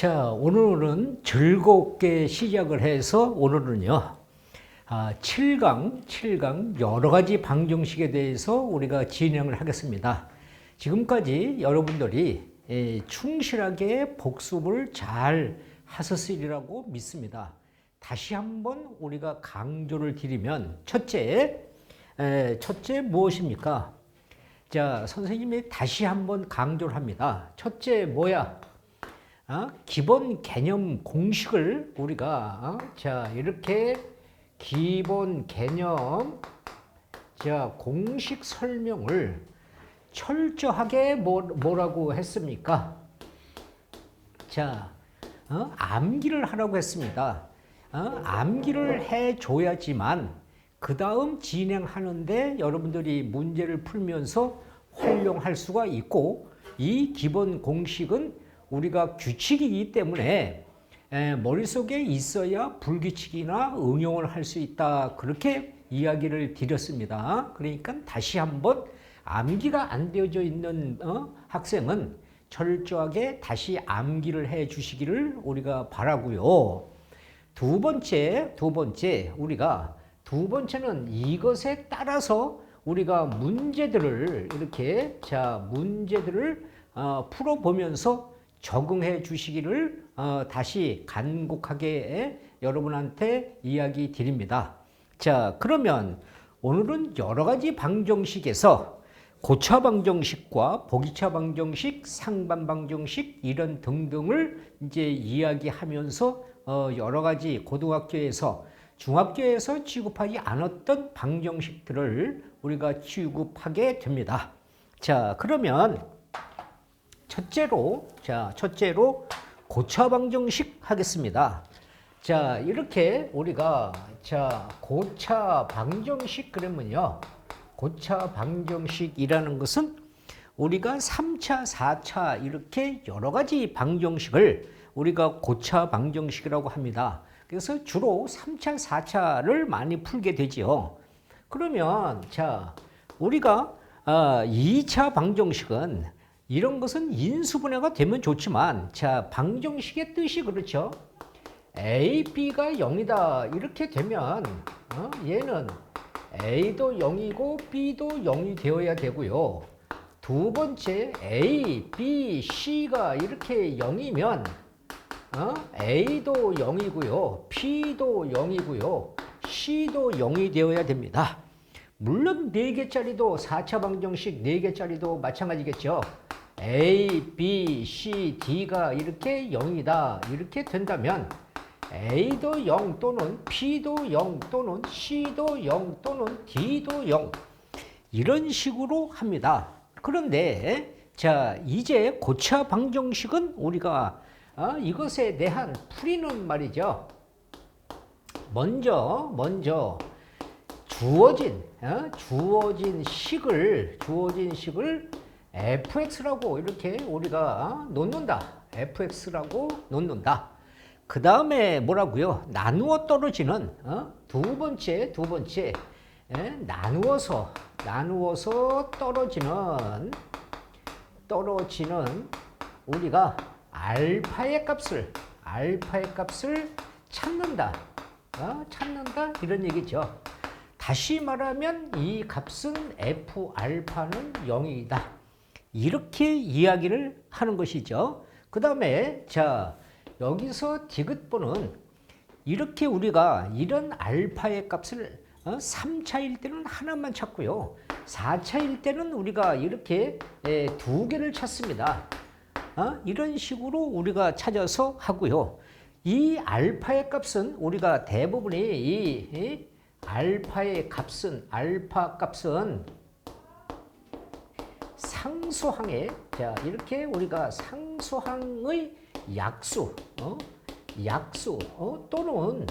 자, 오늘은 즐겁게 시작을 해서 오늘은요, 7강 여러 가지 방정식에 대해서 우리가 진행을 하겠습니다. 지금까지 여러분들이 충실하게 복습을 잘 하셨으리라고 믿습니다. 다시 한번 우리가 강조를 드리면, 첫째 무엇입니까? 자, 선생님이 다시 한번 강조를 합니다. 첫째 뭐야? 기본 개념 공식을 우리가 자 이렇게 기본 개념 공식 설명을 철저하게 뭐라고 했습니까? 자, 암기를 하라고 했습니다. 암기를 해줘야지만 그 다음 진행하는데 여러분들이 문제를 풀면서 활용할 수가 있고, 이 기본 공식은 우리가 규칙이기 때문에 머릿속에 있어야 불규칙이나 응용을 할 수 있다, 그렇게 이야기를 드렸습니다. 그러니까 다시 한번 암기가 안 되어져 있는 학생은 철저하게 다시 암기를 해 주시기를 우리가 바라고요. 두 번째는 이것에 따라서 우리가 문제들을 이렇게 문제들을 풀어보면서 적응해 주시기를 다시 간곡하게 여러분한테 이야기 드립니다. 자, 그러면 오늘은 여러 가지 방정식에서 고차 방정식과 보기차 방정식, 상반 방정식 이런 등등을 이제 이야기하면서 여러 가지 고등학교에서 중학교에서 취급하지 않았던 방정식들을 우리가 취급하게 됩니다. 자, 그러면 첫째로 고차 방정식 하겠습니다. 자, 이렇게 우리가 고차 방정식 그러면요, 고차 방정식이라는 것은 우리가 3차, 4차 이렇게 여러 가지 방정식을 우리가 고차 방정식이라고 합니다. 그래서 주로 3차, 4차를 많이 풀게 되지요. 그러면 우리가 2차 방정식은 이런 것은 인수분해가 되면 좋지만, 방정식의 뜻이 그렇죠. A, B가 0이다 이렇게 되면 얘는 A도 0이고 B도 0이 되어야 되고요. 두 번째 A, B, C가 이렇게 0이면 A도 0이고요. B도 0이고요. C도 0이 되어야 됩니다. 물론 4개짜리도 4차 방정식 4개짜리도 마찬가지겠죠. A, B, C, D가 이렇게 0이다 이렇게 된다면 A도 0 또는 B도 0 또는 C도 0 또는 D도 0 이런 식으로 합니다. 그런데 이제 고차 방정식은 우리가 이것에 대한 풀이는 말이죠. 먼저 주어진 식을 fx라고 이렇게 우리가 놓는다. fx라고 놓는다. 그 다음에 뭐라고요? 나누어 떨어지는 두 번째 나누어서 떨어지는 우리가 알파의 값을 찾는다 이런 얘기죠. 다시 말하면 이 값은 f 알파는 0이다 이렇게 이야기를 하는 것이죠. 그 다음에 여기서 디귿번은 이렇게 우리가 이런 알파의 값을 3차일 때는 하나만 찾고요. 4차일 때는 우리가 이렇게 2개를 찾습니다. 이런 식으로 우리가 찾아서 하고요. 이 알파의 값은 우리가 대부분이 이 알파의 값은 상수항에 이렇게 우리가 상수항의 약수 또는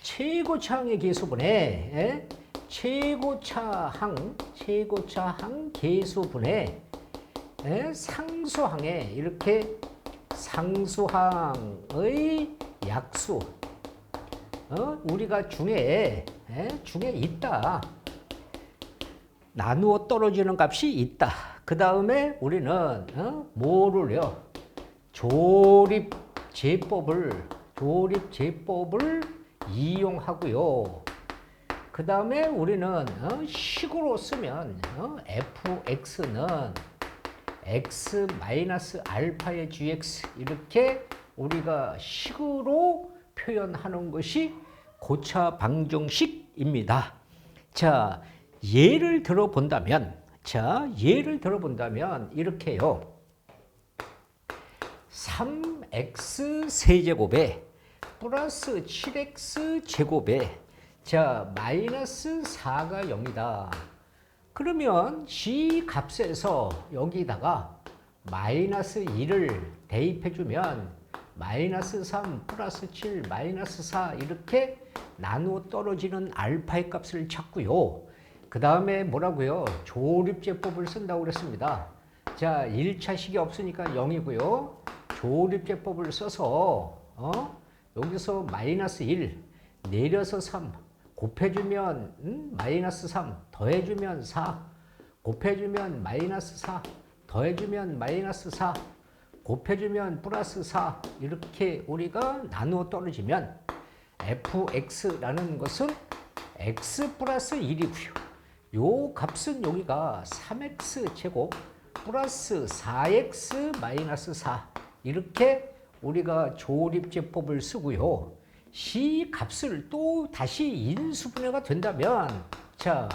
최고차항의 계수분해 최고차항 계수분해 상수항에 이렇게 상수항의 약수 우리가 중에 있다. 나누어 떨어지는 값이 있다. 그 다음에 우리는 뭐를요? 조립 조립 제법을 이용하고요. 그 다음에 우리는 식으로 쓰면 fx는 x 마이너스 알파의 gx 이렇게 우리가 식으로 표현하는 것이 고차 방정식입니다. 자, 예를 들어본다면 이렇게요. 3x 세제곱에 플러스 7x 제곱에 마이너스 4가 0이다. 그러면 g 값에서 여기다가 마이너스 1을 대입해주면 마이너스 3 플러스 7 마이너스 4 이렇게 나누어 떨어지는 알파의 값을 찾고요. 그 다음에 뭐라고요? 조립제법을 쓴다고 그랬습니다. 자, 1차식이 없으니까 0이고요. 조립제법을 써서 여기서 마이너스 1 내려서 3 곱해주면 마이너스 3 더해주면 4 곱해주면 마이너스 4 더해주면 마이너스 4 곱해주면 플러스 4 이렇게 우리가 나누어 떨어지면 fx라는 것은 x 플러스 1이고요. 요 값은 여기가 3x 제곱 플러스 4x 마이너스 4 이렇게 우리가 조립제법을 쓰고요. c 값을 또 다시 인수분해가 된다면 자,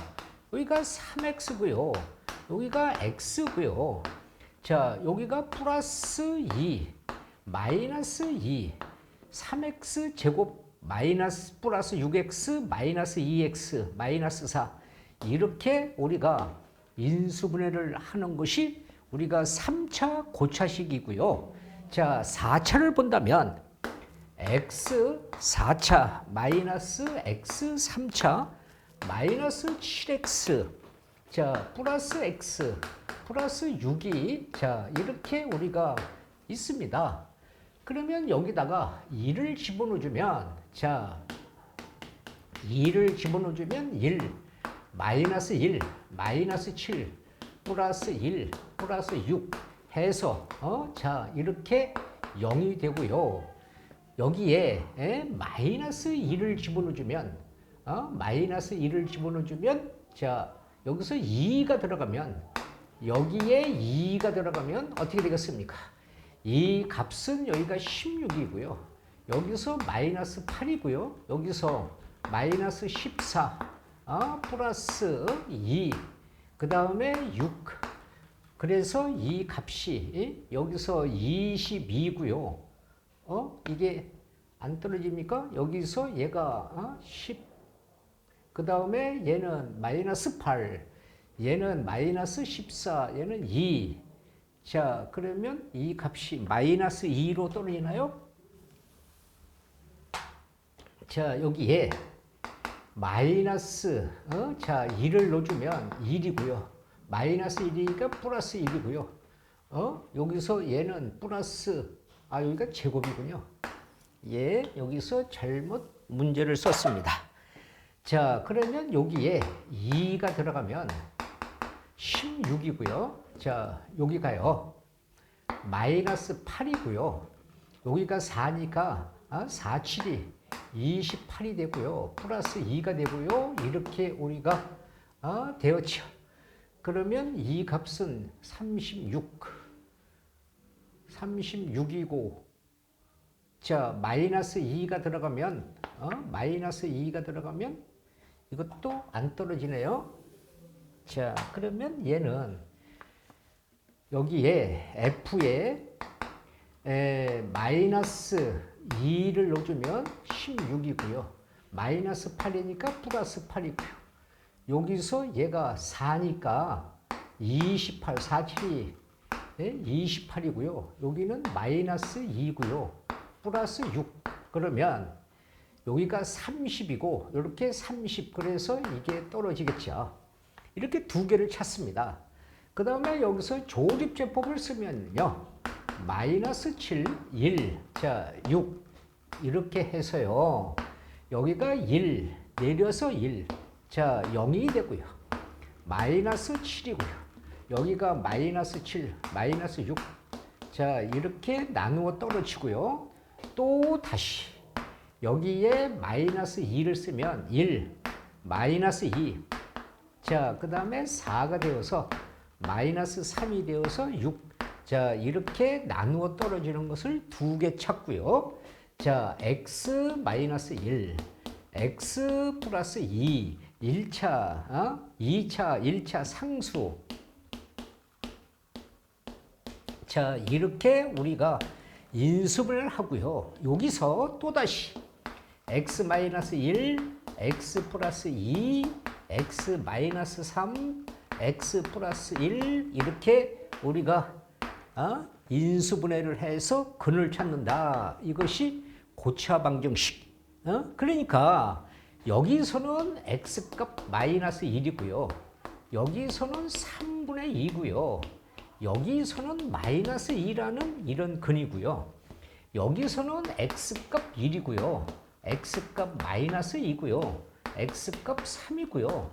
여기가 3x고요. 여기가 x고요. 자, 여기가 플러스 2 마이너스 2 3x 제곱 마이너스 플러스 6x 마이너스 2x 마이너스 4 이렇게 우리가 인수분해를 하는 것이 우리가 3차 고차식이고요. 자, 4차를 본다면 x 4차 마이너스 x 3차 마이너스 7x 자 플러스 x 플러스 6이 자 이렇게 우리가 있습니다. 그러면 여기다가 2를 집어넣어주면 자 2를 집어넣어주면 1 마이너스 1 마이너스 7 플러스 1 플러스 6 해서 자 이렇게 0이 되고요. 여기에 마이너스 2를 집어넣어주면 마이너스 2를 집어넣어주면 자 여기서 2가 들어가면 여기에 2가 들어가면 어떻게 되겠습니까? 이 값은 여기가 16이고요. 여기서 마이너스 8이고요. 여기서 마이너스 14 플러스 2 그 다음에 6 그래서 이 값이 여기서 22고요. 이게 안 떨어집니까? 여기서 얘가 10 그 다음에 얘는 마이너스 8 얘는 마이너스 14 얘는 2 자 그러면 이 값이 마이너스 2로 떨어지나요? 자 여기에 마이너스 자 2를 넣어주면 1이고요. 마이너스 1이니까 플러스 1이고요. 여기서 얘는 플러스 여기가 제곱이군요. 예, 여기서 잘못 문제를 썼습니다. 자, 그러면 여기에 2가 들어가면 16이고요. 자, 여기가요. 마이너스 8이고요. 여기가 4니까 4, 7이 28이 되고요. 플러스 2가 되고요. 이렇게 우리가 되었죠. 그러면 이 값은 36이고 자 마이너스 2가 들어가면 마이너스 2가 들어가면 이것도 안 떨어지네요. 자 그러면 얘는 여기에 f에 마이너스 2를 넣어주면 16이고요. 마이너스 8이니까 플러스 8이고요. 여기서 얘가 4니까 28, 4, 7이 28이고요. 여기는 마이너스 2고요. 플러스 6. 그러면 여기가 30이고 이렇게 30. 그래서 이게 떨어지겠죠. 이렇게 두 개를 찾습니다. 그 다음에 여기서 조립제법을 쓰면요. 마이너스 7, 1, 자 6 이렇게 해서요. 여기가 1, 내려서 1. 자 0이 되고요. 마이너스 7이고요. 여기가 마이너스 7, 마이너스 6. 자 이렇게 나누어 떨어지고요. 또 다시 여기에 마이너스 2를 쓰면 1, 마이너스 2. 자, 그 다음에 4가 되어서 마이너스 3이 되어서 6. 자, 이렇게 나누어 떨어지는 것을 두 개 찾고요. 자, x 마이너스 1, x 플러스 2, 1차, 2차, 1차 상수. 자, 이렇게 우리가 인수분해를 하고요. 여기서 또다시 x 마이너스 1, x 플러스 2, x 마이너스 3, x 플러스 1 이렇게 우리가 인수분해를 해서 근을 찾는다. 이것이 고차 방정식. 그러니까 여기서는 x값 마이너스 1이고요. 여기서는 3분의 2고요. 여기서는 마이너스 2라는 이런 근이고요. 여기서는 x값 1이고요. x값 마이너스 2고요. x값 3이고요.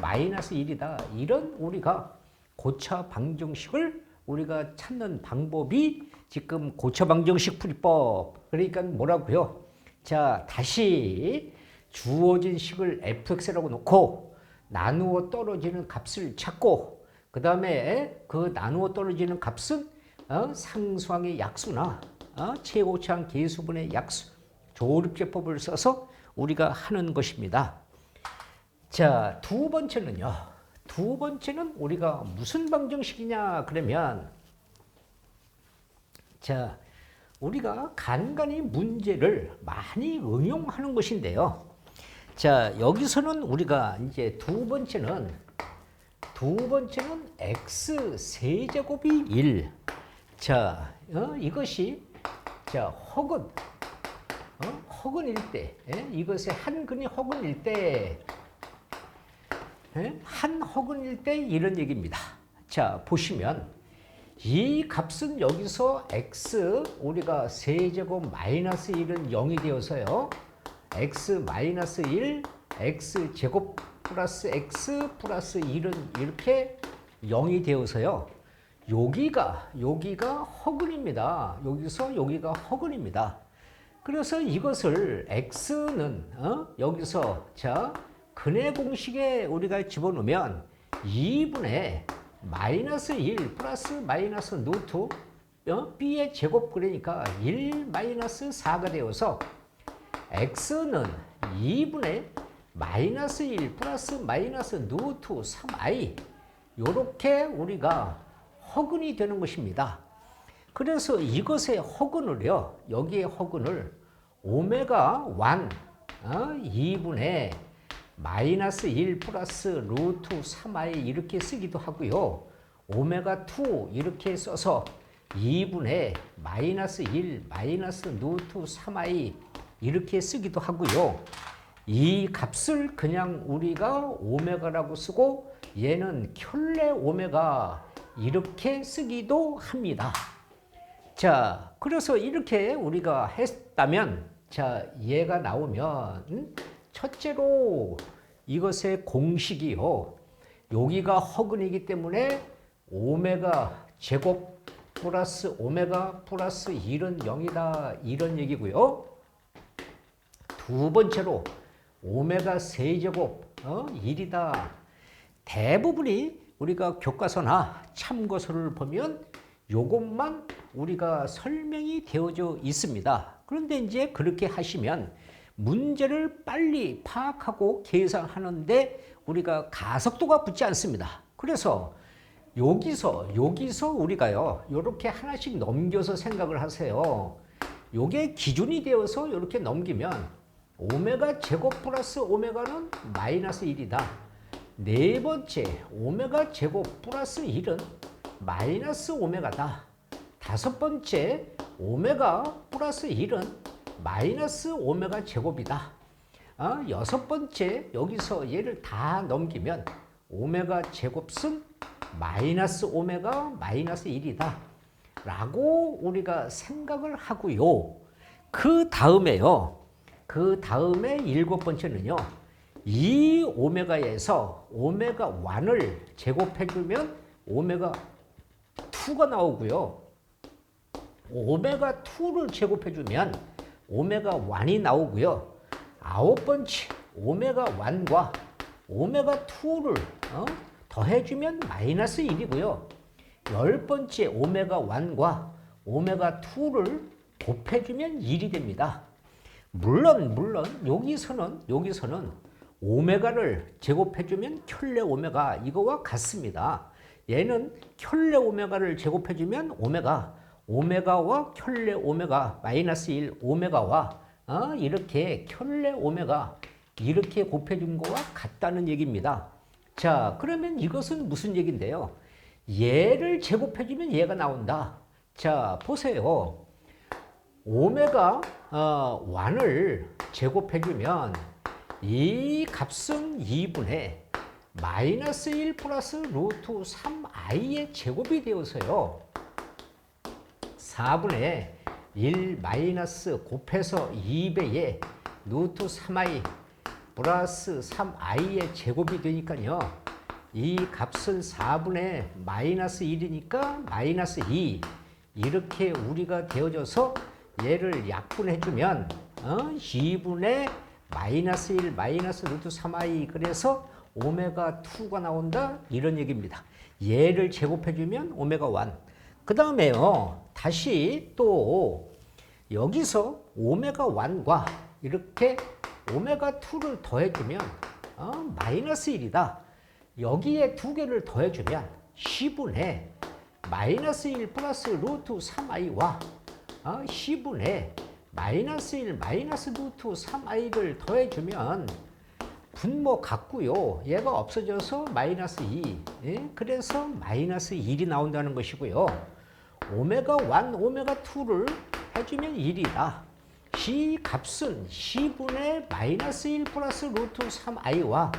마이너스 1이다. 이런 우리가 고차 방정식을 우리가 찾는 방법이 지금 고차 방정식 풀이법. 그러니까 뭐라고요? 자, 다시 주어진 식을 fx라고 놓고 나누어 떨어지는 값을 찾고 그 다음에 그 나누어 떨어지는 값은 상수항의 약수나 최고차항 계수분의 약수 조립제법을 써서 우리가 하는 것입니다. 자, 두 번째는요. 두 번째는 우리가 무슨 방정식이냐 그러면 자, 우리가 간간히 문제를 많이 응용하는 것인데요. 자, 여기서는 우리가 이제 두 번째는 x 세제곱이 1. 자, 이것이 자, 허근일 때, 이것의 한 근이 허근일 때, 한 허근일 때 이런 얘기입니다. 자, 보시면 이 값은 여기서 x 우리가 세제곱 마이너스 1은 0이 되어서요. x 마이너스 1, x 제곱 플러스 x 플러스 1은 이렇게 0이 되어서요. 여기가 허근입니다. 여기서 여기가 허근입니다. 그래서 이것을 x는 여기서 자 근의 공식에 우리가 집어넣으면 2분의 마이너스 1 플러스 마이너스 루트 b의 제곱 그러니까 1 마이너스 4가 되어서 x는 2분의 마이너스 1 플러스 마이너스 루트 3i 요렇게 우리가 허근이 되는 것입니다. 그래서 이것의 허근을요. 여기에 허근을 오메가 1 2분의 마이너스 1 플러스 루트 3i 이렇게 쓰기도 하고요. 오메가 2 이렇게 써서 2분의 마이너스 1 마이너스 루트 3i 이렇게 쓰기도 하고요. 이 값을 그냥 우리가 오메가라고 쓰고 얘는 켤레 오메가 이렇게 쓰기도 합니다. 자, 그래서 이렇게 우리가 했다면 자, 얘가 나오면 첫째로 이것의 공식이요. 여기가 허근이기 때문에 오메가 제곱 플러스 오메가 플러스 1은 0이다. 이런 얘기고요. 두 번째로 오메가 세제곱 1이다. 대부분이 우리가 교과서나 참고서를 보면 요것만 우리가 설명이 되어져 있습니다. 그런데 이제 그렇게 하시면 문제를 빨리 파악하고 계산하는데 우리가 가속도가 붙지 않습니다. 그래서 여기서 우리가요, 이렇게 하나씩 넘겨서 생각을 하세요. 요게 기준이 되어서 이렇게 넘기면 오메가 제곱 플러스 오메가는 마이너스 1이다. 네 번째, 오메가 제곱 플러스 1은 마이너스 오메가다. 다섯 번째, 오메가 플러스 1은 마이너스 오메가 제곱이다. 여섯 번째, 여기서 얘를 다 넘기면 오메가 제곱은 마이너스 오메가 마이너스 1이다. 라고 우리가 생각을 하고요. 그 다음에 일곱 번째는요. 이 오메가에서 오메가 1을 제곱해주면 오메가 2가 나오고요. 오메가 2를 제곱해주면 오메가 1이 나오고요. 9번째 오메가 1과 오메가 2를 더해주면 마이너스 1이고요. 10번째 오메가 1과 오메가 2를 곱해주면 1이 됩니다. 물론 여기서는 오메가를 제곱해주면 켤레 오메가 이거와 같습니다. 얘는 켤레 오메가를 제곱해주면 오메가와 켤레 오메가 마이너스 1 오메가와 이렇게 켤레 오메가 이렇게 곱해준 거와 같다는 얘기입니다. 자, 그러면 이것은 무슨 얘기인데요? 얘를 제곱해주면 얘가 나온다. 자, 보세요. 오메가 1을 제곱해주면 이 값은 2분의 마이너스 1 플러스 루트 3i의 제곱이 되어서요. 4분의 1 마이너스 곱해서 2배의 루트 3i 플러스 3i의 제곱이 되니까요. 이 값은 4분의 마이너스 1이니까 마이너스 2 이렇게 우리가 되어져서 얘를 약분해주면 2분의 마이너스 1 마이너스 루트 3i 그래서 오메가 2가 나온다 이런 얘기입니다. 얘를 제곱해주면 오메가 1. 그 다음에요. 다시 또 여기서 오메가 1과 이렇게 오메가 2를 더해주면 마이너스 1이다. 여기에 두 개를 더해주면 10분의 마이너스 1 플러스 루트 3i와 10분의 마이너스 1 마이너스 루트 3i를 더해주면 분모 같고요. 얘가 없어져서 마이너스 2. 예? 그래서 마이너스 1이 나온다는 것이고요. 오메가 1, 오메가 2를 해주면 1이다. 이 값은 10분의 마이너스 1 플러스 루트 3i와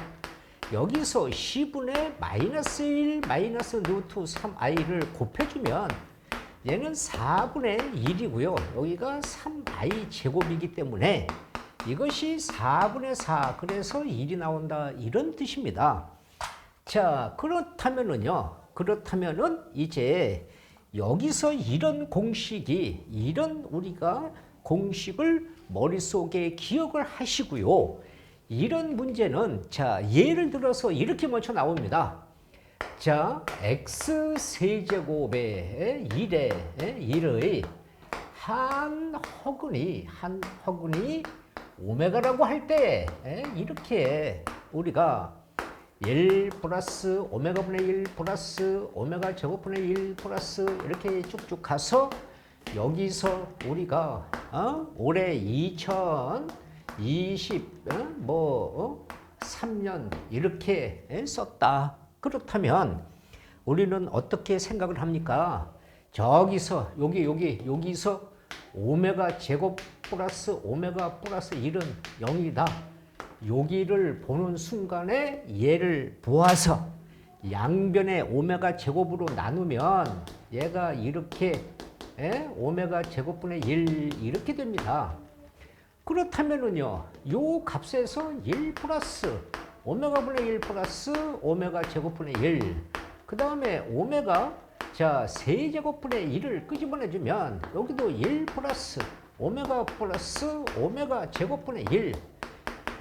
여기서 10분의 마이너스 1 마이너스 루트 3i를 곱해주면 얘는 4분의 1이고요. 여기가 3i 제곱이기 때문에 이것이 4분의 4 그래서 1이 나온다 이런 뜻입니다. 자, 그렇다면은 이제 여기서 이런 우리가 공식을 머릿속에 기억을 하시고요. 이런 문제는 자, 예를 들어서 이렇게 먼저 나옵니다. 자, x 세제곱의 1의 한 허근이 오메가라고 할 때 이렇게 우리가 1 플러스 오메가분의 1 플러스 오메가 제곱분의 1 플러스 이렇게 쭉쭉 가서 여기서 우리가 올해 2020 3년 이렇게 썼다. 그렇다면 우리는 어떻게 생각을 합니까? 저기서 여기서 오메가 제곱 플러스 오메가 플러스 1은 0이다. 여기를 보는 순간에 얘를 보아서 양변에 오메가 제곱으로 나누면 얘가 이렇게 오메가 제곱분의 1 이렇게 됩니다. 그렇다면은요, 요 값에서 1 플러스 오메가분의 1 플러스 오메가 제곱분의 1. 그 다음에 오메가 자 세제곱분의 1을 끄집어내주면 여기도 1 플러스 오메가 제곱분의 1.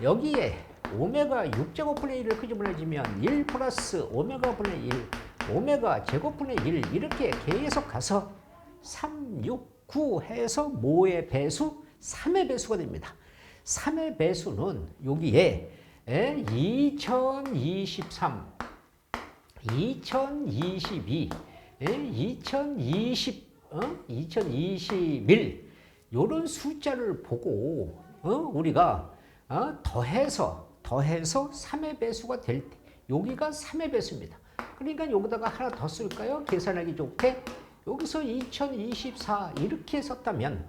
여기에 오메가 6제곱분의 1을 끄집어내주면 1 플러스 오메가분의 1 오메가 제곱분의 1 이렇게 계속 가서 3, 6, 9 해서 뭐의 배수? 3의 배수가 됩니다. 3의 배수는 여기에 2023, 2022, 2020, 2021 이런 숫자를 보고 우리가 더해서 3의 배수가 될 때 여기가 3의 배수입니다. 그러니까 여기다가 하나 더 쓸까요? 계산하기 좋게 여기서 2024 이렇게 썼다면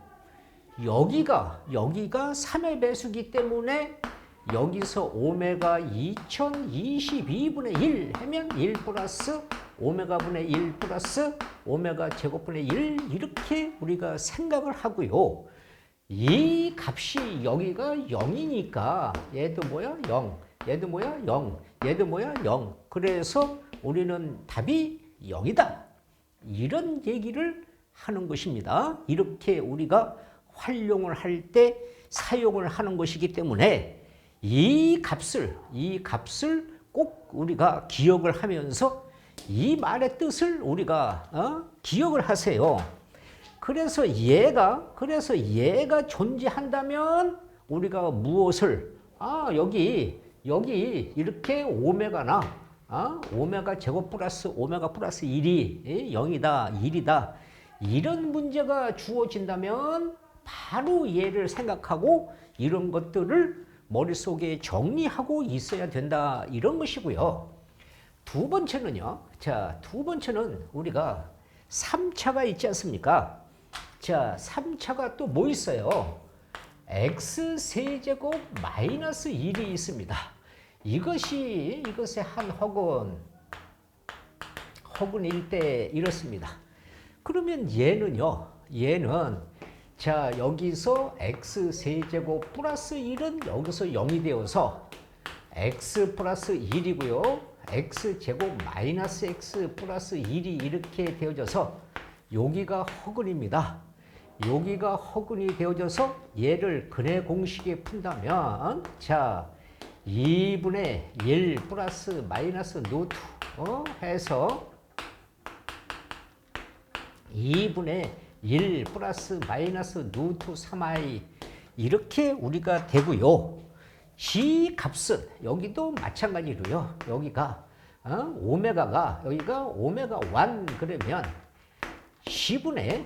여기가 3의 배수기 때문에 여기서 오메가 2022분의 1 하면 1 플러스 오메가분의 1 플러스 오메가 제곱분의 1 이렇게 우리가 생각을 하고요. 이 값이 여기가 0이니까 얘도 뭐야? 0. 얘도 뭐야? 0. 얘도 뭐야? 0. 그래서 우리는 답이 0이다. 이런 얘기를 하는 것입니다. 이렇게 우리가 활용을 할 때 사용을 하는 것이기 때문에 이 값을 꼭 우리가 기억을 하면서 이 말의 뜻을 우리가 기억을 하세요. 그래서 얘가 존재한다면 우리가 무엇을 여기 이렇게 오메가나 오메가 제곱 플러스 오메가 플러스 1이 0이다 1이다 이런 문제가 주어진다면 바로 얘를 생각하고 이런 것들을 머릿속에 정리하고 있어야 된다 이런 것이고요. 두 번째는요. 자, 두 번째는 우리가 3차가 있지 않습니까? 자, 3차가 또 뭐 있어요? x세제곱 마이너스 1이 있습니다. 이것의 한 허근일 때 이렇습니다. 그러면 얘는 자, 여기서 x세제곱 플러스 1은 여기서 0이 되어서 x 플러스 1이고요. x제곱 마이너스 x 플러스 1이 이렇게 되어져서 여기가 허근입니다. 여기가 허근이 되어져서 얘를 근해 공식에 푼다면 자 2분의 1 플러스 마이너스 루트 해서 2분의 1 플러스 마이너스 루트 3i 이렇게 우리가 되고요. 이 값은 여기도 마찬가지로요. 여기가 여기가 오메가 1 그러면 10분의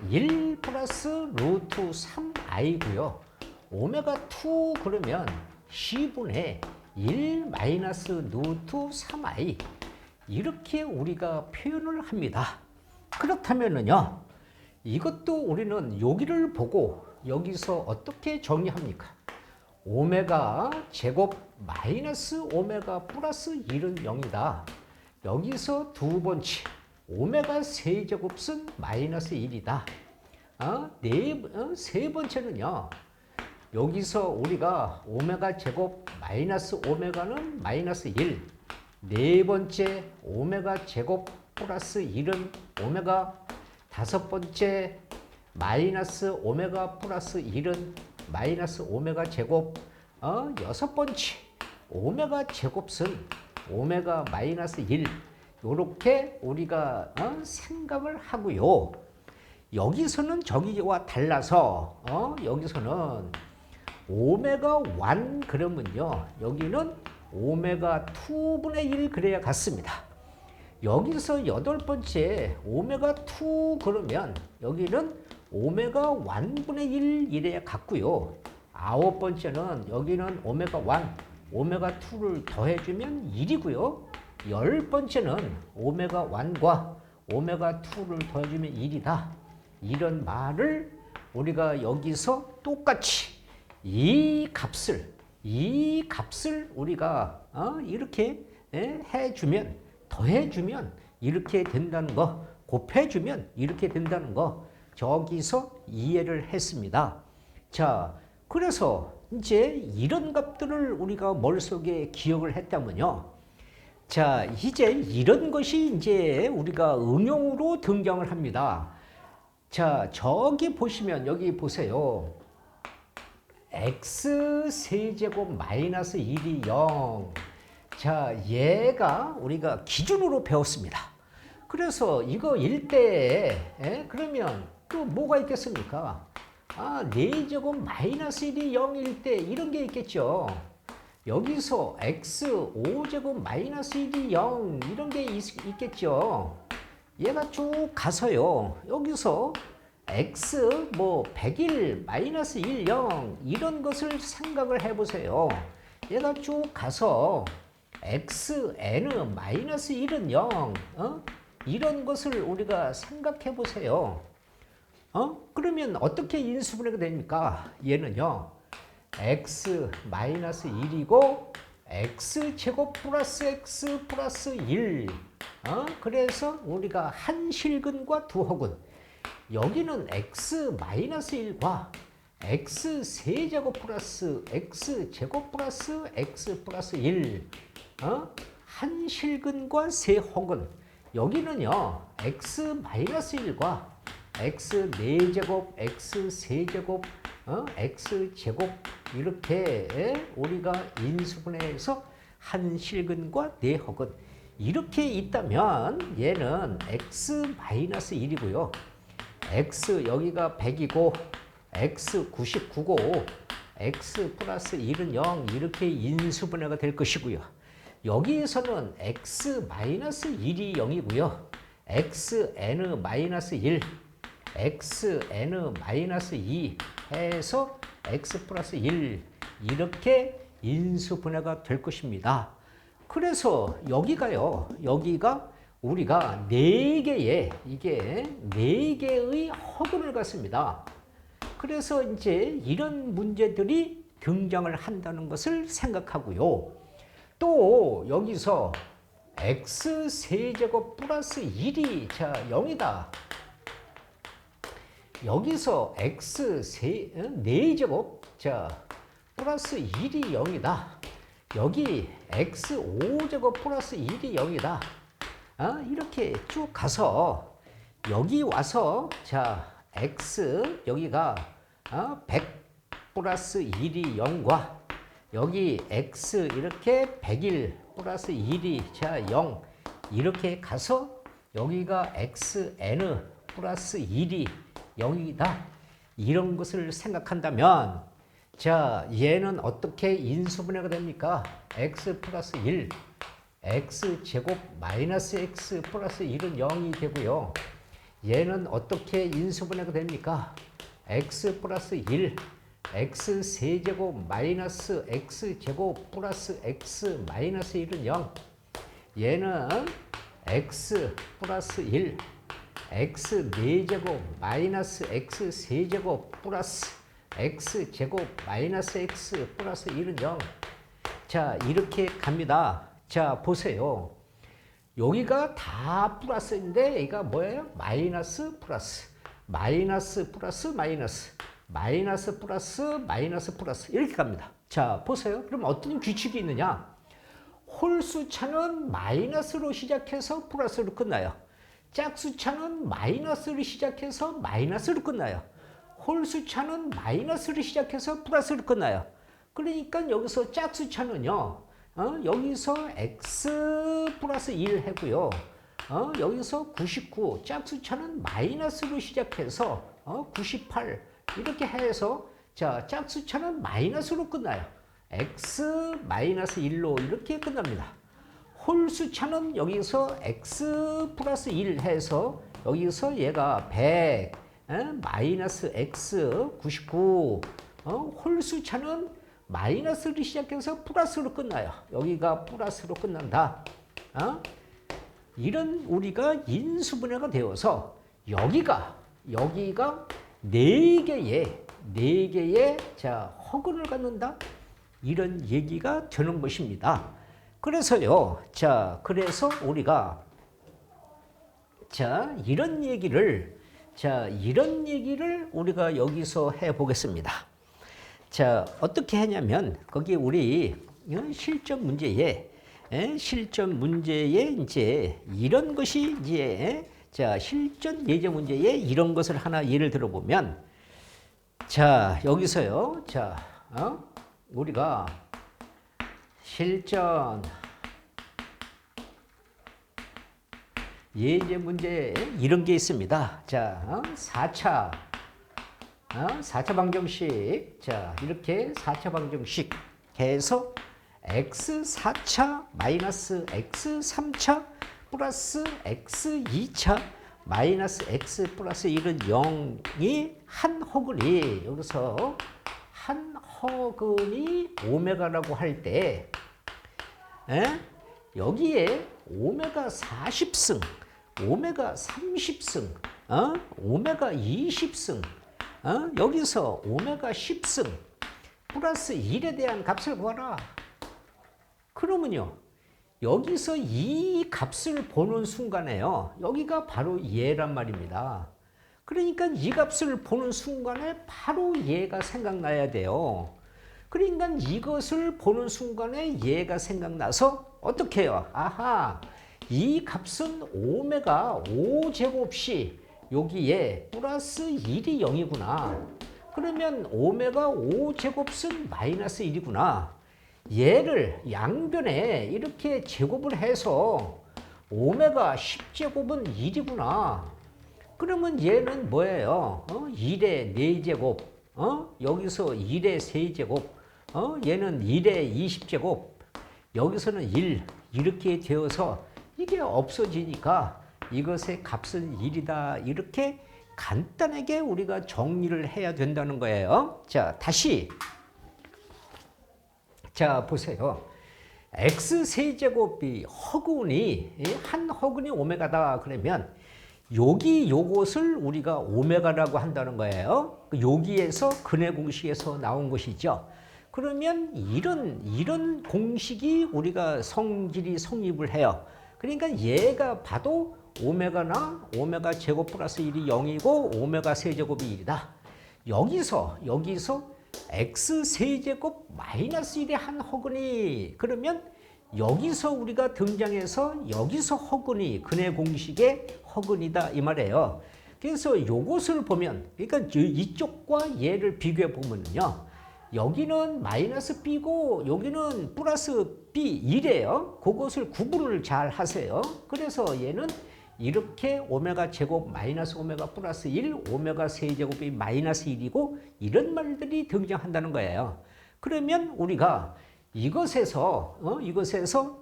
1 플러스 루트 3i고요. 오메가 2 그러면 10분의 1 마이너스 루트 3i 이렇게 우리가 표현을 합니다. 그렇다면은요. 이것도 우리는 여기를 보고 여기서 어떻게 정리합니까? 오메가 제곱 마이너스 오메가 플러스 1은 0이다. 여기서 두 번째 오메가 세제곱은 마이너스 1이다. 세 번째는요. 여기서 우리가 오메가 제곱 마이너스 오메가는 마이너스 1. 네 번째 오메가 제곱 플러스 1은 오메가. 다섯 번째 마이너스 오메가 플러스 1은 마이너스 오메가 제곱. 여섯 번째 오메가 제곱은 오메가 마이너스 1. 이렇게 우리가 생각을 하고요. 여기서는 저기와 달라서 여기서는 오메가 1 그러면요. 여기는 오메가 2분의 1 그래야 같습니다. 여기서 여덟 번째 오메가 2 그러면 여기는 오메가 1분의 1 이래야 같고요. 아홉 번째는 여기는 오메가 1, 오메가 2를 더해주면 1이고요. 열 번째는 오메가 1과 오메가 2를 더해주면 1이다. 이런 말을 우리가 여기서 똑같이 이 값을 우리가 이렇게 해주면 더해주면 이렇게 된다는 거, 곱해주면 이렇게 된다는 거 저기서 이해를 했습니다. 자, 그래서 이제 이런 값들을 우리가 머릿속에 기억을 했다면요. 자, 이제 이런 것이 이제 우리가 응용으로 등장을 합니다. 자, 저기 보시면 여기 보세요. x 세제곱 마이너스 1이 0. 자, 얘가 우리가 기준으로 배웠습니다. 그래서 이거 1대 그러면 또 뭐가 있겠습니까? 4제곱 마이너스 1이 0일 때 이런 게 있겠죠. 여기서 x 5제곱 마이너스 1이 0 이런 게 있겠죠. 얘가 쭉 가서요. 여기서 x 100일 마이너스 1 0 이런 것을 생각을 해보세요. 얘가 쭉 가서 xn 마이너스 1은 0 이런 것을 우리가 생각해 보세요. 그러면 어떻게 인수분해가 됩니까? 얘는요. x 마이너스 1이고 x제곱 플러스 x 플러스 1 그래서 우리가 한 실근과 두 허근 여기는 x 마이너스 1과 x 세제곱 플러스 x 제곱 플러스 x 플러스 1 한 실근과 세 허근 여기는요 x 마이너스 1과 x 4제곱, x 세제곱, x 제곱 이렇게 우리가 인수분해해서 한 실근과 네 허근 이렇게 있다면 얘는 x-1이고요. x 여기가 100이고 x 99고 x 플러스 1은 0 이렇게 인수분해가 될 것이고요. 여기에서는 x-1이 0이고요. xn-1, xn-2 해서 x 플러스 1 이렇게 인수분해가 될 것입니다. 그래서 여기가요. 여기가 우리가 4개의 이게 4개의 허근을 갖습니다. 그래서 이제 이런 문제들이 등장을 한다는 것을 생각하고요. 또 여기서 x 세제곱 플러스 1이 자 0이다. 여기서 x 4제곱 자 플러스 1이 0이다. 여기 x 5제곱 플러스 1이 0이다. 이렇게 쭉 가서 여기 와서 자 x 여기가 100 플러스 1이 0과 여기 x 이렇게 101 플러스 1이 자 0 이렇게 가서 여기가 xn 플러스 1이 0이다. 이런 것을 생각한다면 자 얘는 어떻게 인수분해가 됩니까? x 플러스 1 x 제곱 마이너스 x 플러스 1은 0이 되고요. 얘는 어떻게 인수분해가 됩니까? x 플러스 1 x 세제곱 마이너스 x 제곱 플러스 x 마이너스 1은 0. 얘는 x 플러스 1 x 4제곱 마이너스 x 세제곱 플러스 x 제곱 마이너스 x 플러스 1은 0. 자 이렇게 갑니다. 자 보세요. 여기가 다 플러스인데 얘가 뭐예요? 마이너스 플러스 마이너스 플러스 마이너스 마이너스 플러스 마이너스 플러스 이렇게 갑니다. 자 보세요. 그럼 어떤 규칙이 있느냐? 홀수차는 마이너스로 시작해서 플러스로 끝나요. 짝수차는 마이너스로 시작해서 마이너스로 끝나요. 홀수차는 마이너스로 시작해서 플러스로 끝나요. 그러니까 여기서 짝수차는요. 여기서 x 플러스 1 하고요. 여기서 99 짝수차는 마이너스로 시작해서 98 이렇게 해서 자 짝수차는 마이너스로 끝나요. x 마이너스 1로 이렇게 끝납니다. 홀수차는 여기서 x 플러스 1 해서 여기서 얘가 100 마이너스 x 99 홀수차는 마이너스로 시작해서 플러스로 끝나요. 여기가 플러스로 끝난다. 이런 우리가 인수분해가 되어서 여기가 4개의 자 허근을 갖는다. 이런 얘기가 되는 것입니다. 그래서요. 자 그래서 우리가 자 이런 얘기를 우리가 여기서 해 보겠습니다. 자 어떻게 하냐면 거기 우리 실전 문제에 이제 이런 것이 이제 자 실전 예제 문제에 이런 것을 하나 예를 들어보면 자 여기서요. 자 우리가 실전 예제 문제에 이런 게 있습니다. 자 4차 방정식 자 이렇게 4차 방정식 해서 x 4차 마이너스 x 3차 플러스 x 2차 마이너스 x 플러스 1은 0이 한 허근이 여기서 한 허근이 오메가라고 할 때 여기에 오메가 40승 오메가 30승 오메가 20승 여기서 오메가 10승 플러스 1에 대한 값을 구하라. 그러면요. 여기서 이 값을 보는 순간에요. 여기가 바로 얘란 말입니다. 그러니까 이 값을 보는 순간에 바로 얘가 생각나야 돼요. 그러니까 이것을 보는 순간에 얘가 생각나서 어떻게 해요? 아하, 이 값은 오메가 5제곱씩 여기에 플러스 1이 0이구나. 그러면 오메가 5제곱은 마이너스 1이구나. 얘를 양변에 이렇게 제곱을 해서 오메가 10제곱은 1이구나. 그러면 얘는 뭐예요? 1의 4제곱, 여기서 1의 3제곱, 얘는 1의 20제곱, 여기서는 1, 이렇게 되어서 이게 없어지니까 이것의 값은 1이다. 이렇게 간단하게 우리가 정리를 해야 된다는 거예요. 자, 다시. 자, 보세요. x세제곱이 허근이, 한 허근이 오메가다. 그러면 여기 요것을 우리가 오메가라고 한다는 거예요. 여기에서 근해 공식에서 나온 것이죠. 그러면 이런 공식이 우리가 성질이 성립을 해요. 그러니까 얘가 봐도 오메가나 오메가 제곱 플러스 1이 0이고 오메가 세제곱이 1이다. 여기서 x 세제곱 마이너스 1의 한 허근이, 그러면 여기서 우리가 등장해서 여기서 허근이 근해 공식의 허근이다 이 말이에요. 그래서 요것을 보면, 그러니까 이쪽과 얘를 비교해 보면요, 여기는 마이너스 b고 여기는 플러스 b 1이에요. 그것을 구분을 잘 하세요. 그래서 얘는 이렇게 오메가 제곱 마이너스 오메가 플러스 1, 오메가 세제곱이 마이너스 1이고 이런 말들이 등장한다는 거예요. 그러면 우리가 이것에서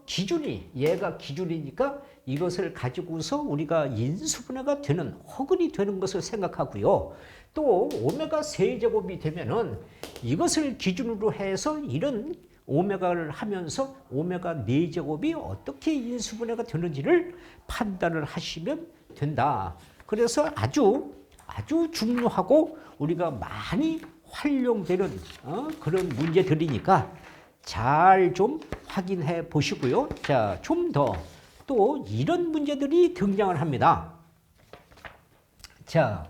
기준이, 얘가 기준이니까 이것을 가지고서 우리가 인수분해가 되는, 허근이 되는 것을 생각하고요. 또 오메가 세제곱이 되면은 이것을 기준으로 해서 이런 오메가를 하면서 오메가 4제곱이 어떻게 인수분해가 되는지를 판단을 하시면 된다. 그래서 아주 중요하고 우리가 많이 활용되는 그런 문제들이니까 잘 좀 확인해 보시고요. 자, 좀 더 또 이런 문제들이 등장을 합니다. 자,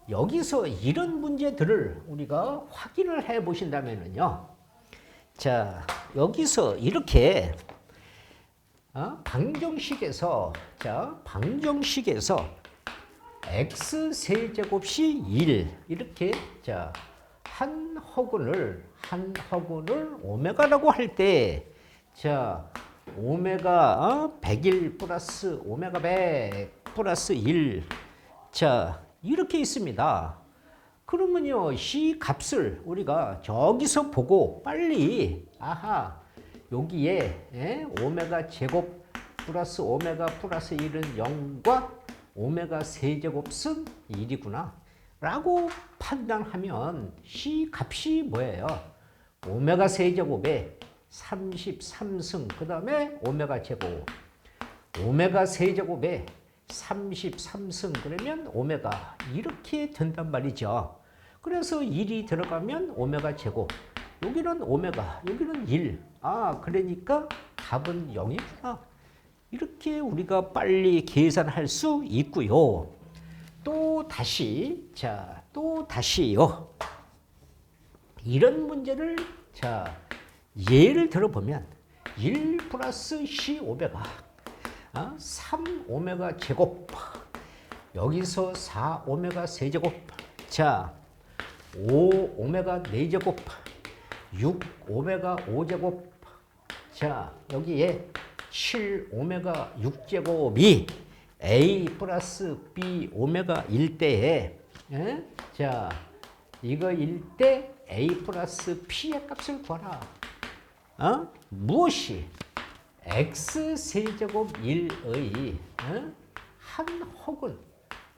여기서 이런 문제들을 우리가 확인을 해 보신다면요. 자, 여기서 이렇게 방정식에서 x 세제곱이 1 이렇게, 자, 한 허근을 오메가라고 할 때, 자, 오메가 101 플러스 오메가 100 플러스 1, 자, 이렇게 있습니다. 그러면요, 이 값을 우리가 저기서 보고 빨리, 여기에 오메가 제곱 플러스 오메가 플러스 1은 0과 오메가 세제곱은 1이구나 라고 판단하면 이 값이 뭐예요? 오메가 세제곱에 33승, 그 다음에 오메가 제곱, 오메가 세제곱에 33승, 그러면 오메가 이렇게 된단 말이죠. 그래서 1이 들어가면 오메가 제곱, 여기는 오메가, 여기는 1. 그러니까 답은 0이구나. 이렇게 우리가 빨리 계산할 수 있고요. 또 다시요. 이런 문제를, 자, 예를 들어보면 1 플러스 C 오메가 3 오메가 제곱, 여기서 4 오메가 세제곱, 자, 5 오메가 4제곱, 6 오메가 5제곱, 자, 여기에 7 오메가 6제곱이 A 플러스 B 오메가 1대에, 자, 이거일 때 A 플러스 P의 값을 구하라. 무엇이 x 세제곱 1의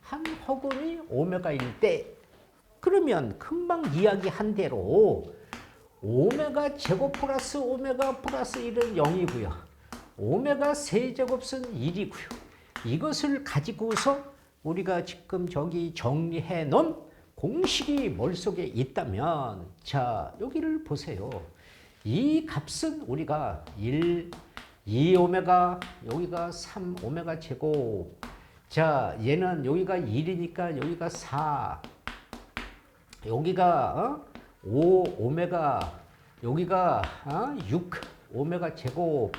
한 허근이 오메가일 때, 그러면 금방 이야기한 대로 오메가 제곱 플러스 오메가 플러스 1은 0이고요. 오메가 세제곱은 1이고요. 이것을 가지고서 우리가 지금 저기 정리해 놓은 공식이 머릿속에 있다면, 자, 여기를 보세요. 이 값은 우리가 2 오메가, 여기가 3 오메가 제곱, 자, 얘는 여기가 1이니까 여기가 4, 여기가 5 오메가, 여기가 6 오메가 제곱,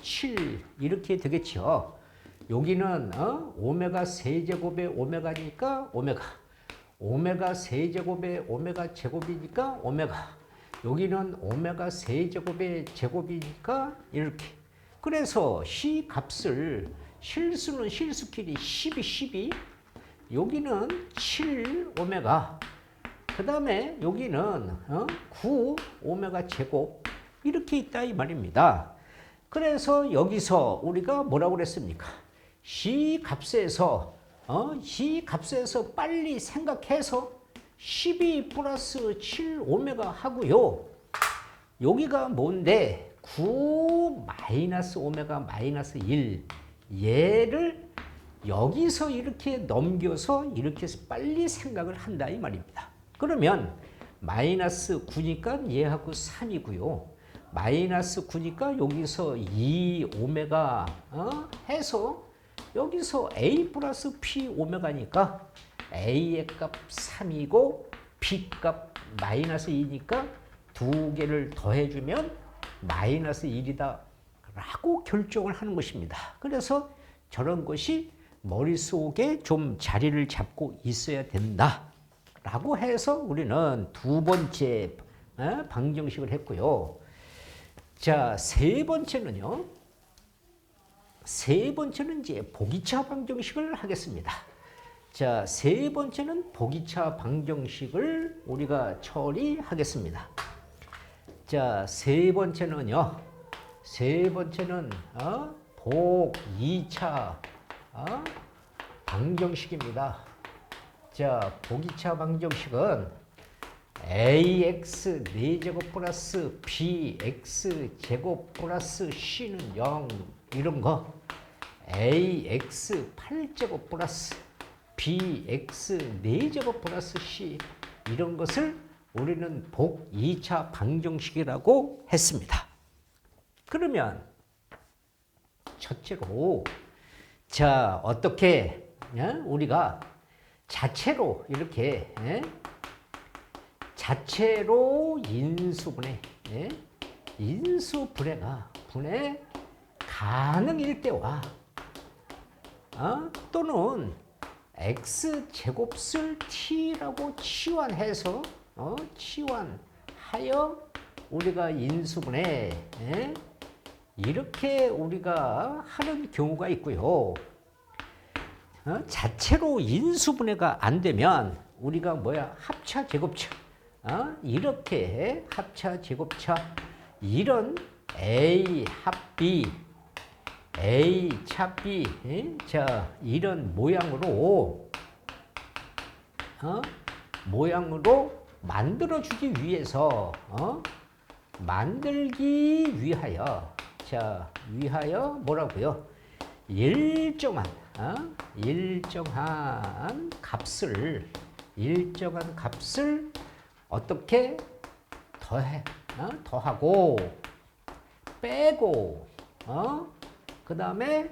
7 이렇게 되겠죠. 여기는 오메가 세제곱의 오메가니까 오메가. 오메가 세제곱의 오메가 제곱이니까 오메가. 여기는 오메가 세제곱의 제곱이니까 이렇게. 그래서 C 값을 실수는 실수끼리 12 여기는 7 오메가. 그 다음에 여기는 9 오메가 제곱 이렇게 있다 이 말입니다. 그래서 여기서 우리가 뭐라고 그랬습니까? C 값에서 빨리 생각해서 12 플러스 7 오메가 하고요. 여기가 뭔데? 9 마이너스 오메가 마이너스 1 얘를 여기서 이렇게 넘겨서 이렇게 빨리 생각을 한다 이 말입니다. 그러면 마이너스 9니까 얘하고 3이고요. 마이너스 9니까 여기서 2 오메가 해서 여기서 A 플러스 P 오메가니까 A의 값 3이고 B 값 마이너스 2니까 두 개를 더해주면 마이너스 1이다 라고 결정을 하는 것입니다. 그래서 저런 것이 머릿속에 좀 자리를 잡고 있어야 된다 라고 해서 우리는 두 번째 방정식을 했고요. 자, 세 번째는요. 세 번째는 이제 보기차 방정식을 하겠습니다. 자, 세 번째는 보기차 방정식을 우리가 처리하겠습니다. 자, 세 번째는요. 세 번째는 복2차 방정식입니다. 자, 보기차 방정식은 ax 4제곱 플러스 bx 제곱 플러스 c는 0 이런 거 ax 8제곱 플러스 bx 4제곱 플러스 c 이런 것을 우리는 복 2차 방정식이라고 했습니다. 그러면 첫째로 자 어떻게 우리가 자체로 이렇게 자체로 인수분해 인수분해가 분해 가능일 때와 또는 x제곱을 t라고 치환해서 치환하여 우리가 인수분해 이렇게 우리가 하는 경우가 있고요. 자체로 인수분해가 안 되면 우리가 뭐야 합차 제곱차 이렇게 합차 제곱차 이런 A 합 B A 차 B 자 이런 모양으로 만들어주기 위해서 만들기 위하여 자 위하여 뭐라고요? 일정한 값을 어떻게 더하고 빼고 그 다음에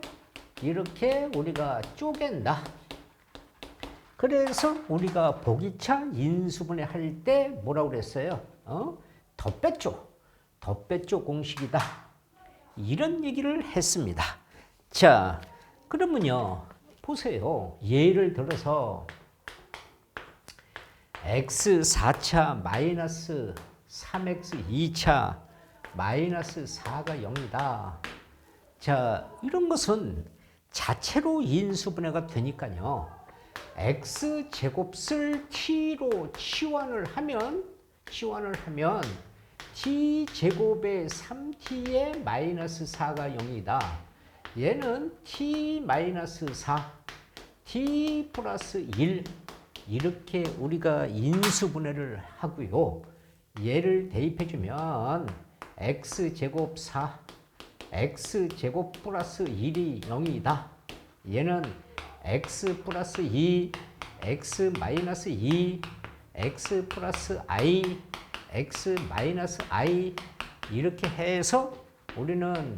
이렇게 우리가 쪼갠다. 그래서 우리가 보기차 인수분해 할 때 뭐라고 그랬어요? 덧배조 공식이다. 이런 얘기를 했습니다. 자, 그러면요. 보세요. 예를 들어서 x 4차 마이너스 3x 2차 마이너스 4가 0이다. 자, 이런 것은 자체로 인수분해가 되니까요. x제곱을 t로 치환을 하면 t제곱의 3t의 마이너스 4가 0이다. 얘는 t 마이너스 4, t 플러스 1 이렇게 우리가 인수분해를 하고요. 얘를 대입해주면 x제곱 4, x제곱 플러스 1이 0이다. 얘는 x 플러스 2, x 마이너스 2, x 플러스 i, x 마이너스 i 이렇게 해서 우리는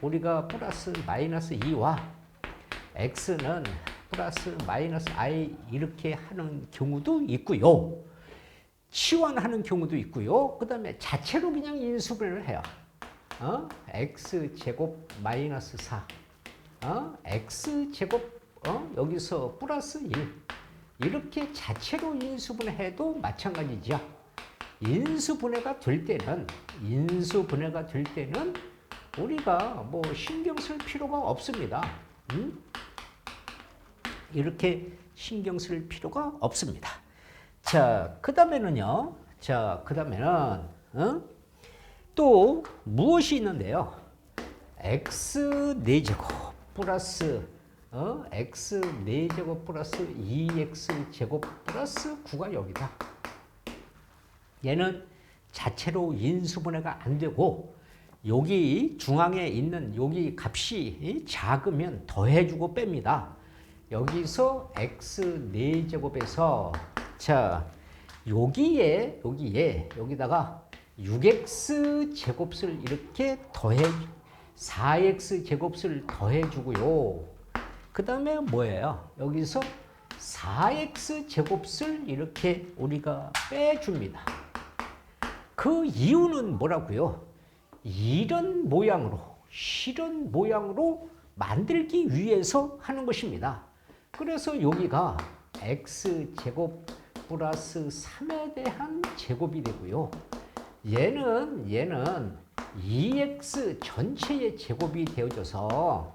우리가 플러스 마이너스 2와 x는 플러스 마이너스 i 이렇게 하는 경우도 있고요. 치환하는 경우도 있고요. 그 다음에 자체로 그냥 인수분해를 해요. x제곱 마이너스 4 x제곱 여기서 플러스 1 이렇게 자체로 인수분해해도 마찬가지죠. 인수분해가 될 때는 우리가 뭐 신경 쓸 필요가 없습니다. 이렇게 신경 쓸 필요가 없습니다. 자, 그 다음에는요. 또 무엇이 있는데요? x 4제곱 플러스 x 4제곱 플러스 2x 제곱 플러스 9가 여기다. 얘는 자체로 인수분해가 안 되고 여기 중앙에 있는 여기 값이 작으면 더해주고 뺍니다. 여기서 x 4제곱에서 자 여기다가 6x 제곱을 이렇게 4x 제곱을 더해주고요. 그 다음에 뭐예요? 여기서 4x 제곱을 이렇게 우리가 빼줍니다. 그 이유는 뭐라고요? 이런 모양으로 만들기 위해서 하는 것입니다. 그래서 여기가 x제곱 플러스 3에 대한 제곱이 되고요. 얘는 2x 전체의 제곱이 되어져서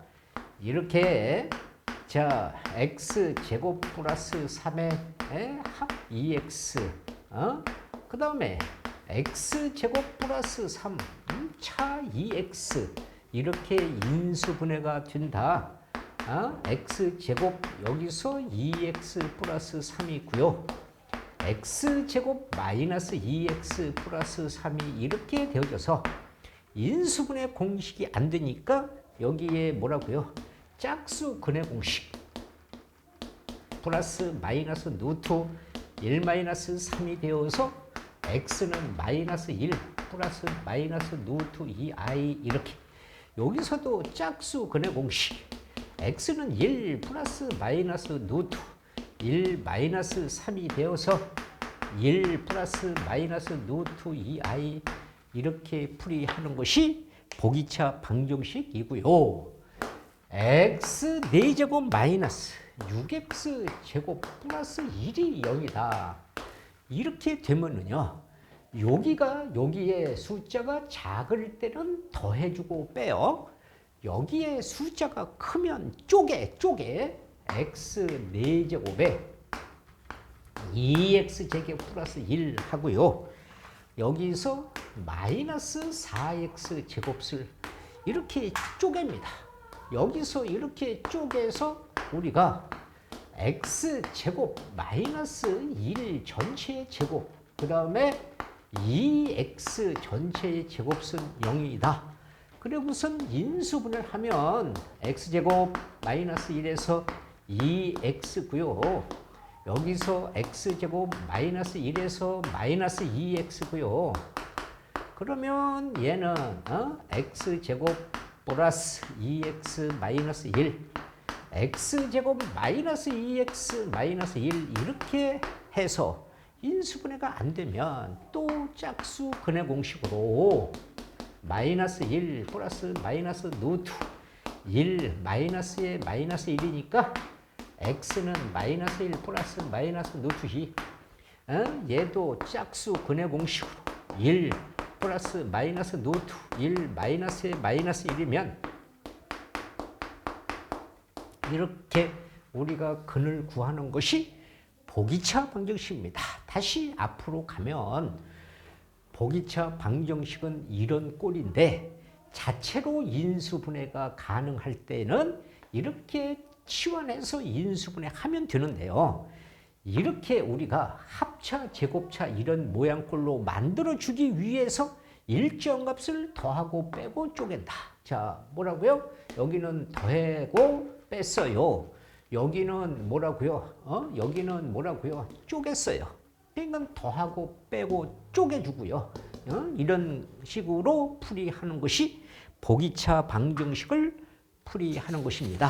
이렇게 자 x제곱 플러스 3의 합 2x 그 다음에 x제곱 플러스 3 차 2x 이렇게 인수분해가 된다. x제곱 여기서 2x 플러스 3이고요. x제곱 마이너스 2x 플러스 3이 이렇게 되어져서 인수분해 공식이 안 되니까 여기에 뭐라고요? 짝수 근해 공식 플러스 마이너스 루트 1 마이너스 3이 되어서 x는 마이너스 1 플러스 마이너스 루트 2i 이렇게 여기서도 짝수 근해 공식 x는 1 플러스 마이너스 루트 1 마이너스 3이 되어서 1 플러스 마이너스 루트 2i 이렇게 풀이하는 것이 보기차 방정식이고요. x 4제곱 마이너스 6x 제곱 플러스 1이 0이다. 이렇게 되면은요. 여기에 숫자가 작을 때는 더해주고 빼요. 여기에 숫자가 크면 쪼개 x 4제곱에 2x 제곱 플러스 1 하고요. 여기서 마이너스 4x 제곱을 이렇게 쪼갭니다. 여기서 이렇게 쪼개서 우리가 x 제곱 마이너스 1 전체의 제곱 그 다음에 2x 전체의 제곱은 0이다. 그리고 무슨 인수분해를 하면 x제곱 마이너스 1에서 2x고요. 여기서 x제곱 마이너스 1에서 마이너스 2x고요. 그러면 얘는 x제곱 플러스 2x 마이너스 1 x제곱 마이너스 2x 마이너스 1 이렇게 해서 인수분해가 안 되면 또 짝수 근해 공식으로 마이너스 1 플러스 마이너스 루트 1 마이너스에 마이너스 1이니까 x는 마이너스 1 플러스 마이너스 루트 2 얘도 짝수 근해 공식으로 1 플러스 마이너스 루트 1 마이너스에 마이너스 1이면 이렇게 우리가 근을 구하는 것이 보기차 방정식입니다. 다시 앞으로 가면 보기차 방정식은 이런 꼴인데 자체로 인수분해가 가능할 때는 이렇게 치환해서 인수분해하면 되는데요. 이렇게 우리가 합차, 제곱차 이런 모양꼴로 만들어주기 위해서 일정 값을 더하고 빼고 쪼갠다. 자, 뭐라고요? 여기는 더하고 뺐어요. 여기는 뭐라고요? 여기는 뭐라고요? 쪼갰어요. 그러니까 더하고 빼고 쪼개주고요. 이런 식으로 풀이하는 것이 보기차 방정식을 풀이하는 것입니다.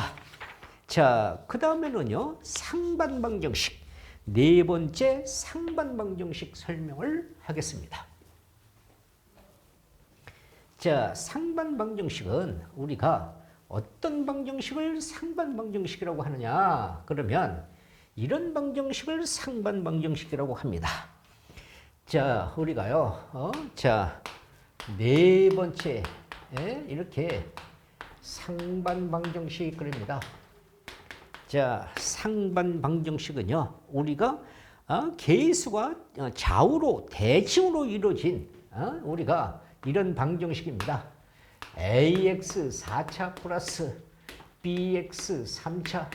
자, 그 다음에는요, 상반 방정식. 네 번째 상반 방정식 설명을 하겠습니다. 자, 상반 방정식은 우리가 어떤 방정식을 상반 방정식이라고 하느냐? 그러면 이런 방정식을 상반 방정식이라고 합니다. 자, 우리가요. 자, 네 번째 이렇게 상반 방정식이 그립니다. 자, 상반 방정식은요. 우리가 계수가 좌우로 대칭으로 이루어진 우리가 이런 방정식입니다. ax 4차 플러스 bx 3차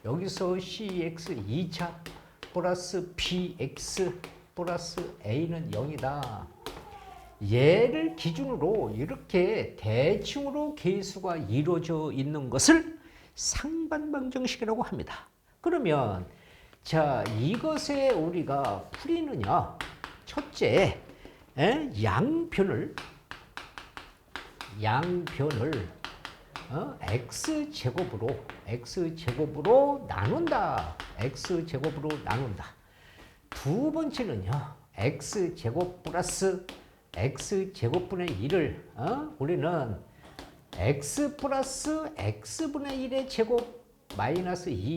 여기서 cx 2차 플러스 bx 플러스 a는 0이다. 얘를 기준으로 이렇게 대칭으로 계수가 이루어져 있는 것을 상반방정식이라고 합니다. 그러면 자, 이것에 우리가 풀이는요. 첫째, 양변을 x제곱으로 나눈다. x제곱으로 나눈다. 두 번째는요. x제곱 플러스 x제곱분의 1을 우리는 x 플러스 x분의 1의 제곱 마이너스 2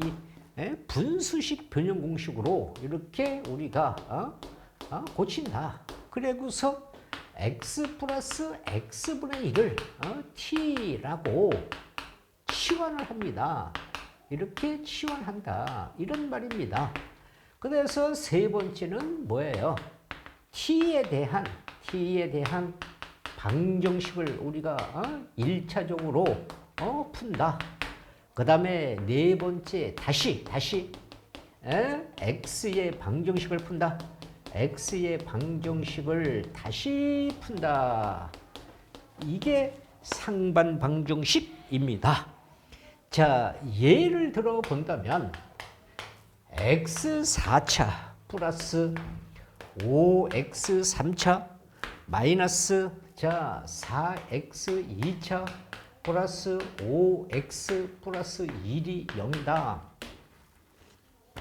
분수식 변형 공식으로 이렇게 우리가 고친다. 그래고서 x 플러스 x분의 1을 t라고 치환을 합니다. 이렇게 치환한다. 이런 말입니다. 그래서 세 번째는 뭐예요? t에 대한 방정식을 우리가 1차적으로 푼다. 그 다음에 네 번째 다시 x의 방정식을 푼다. x의 방정식을 다시 푼다. 이게 상반 방정식입니다. 자, 예를 들어 본다면 x 4차 플러스 5x 3차 마이너스 자 4x 2차 플러스 5x 플러스 1이 0이다.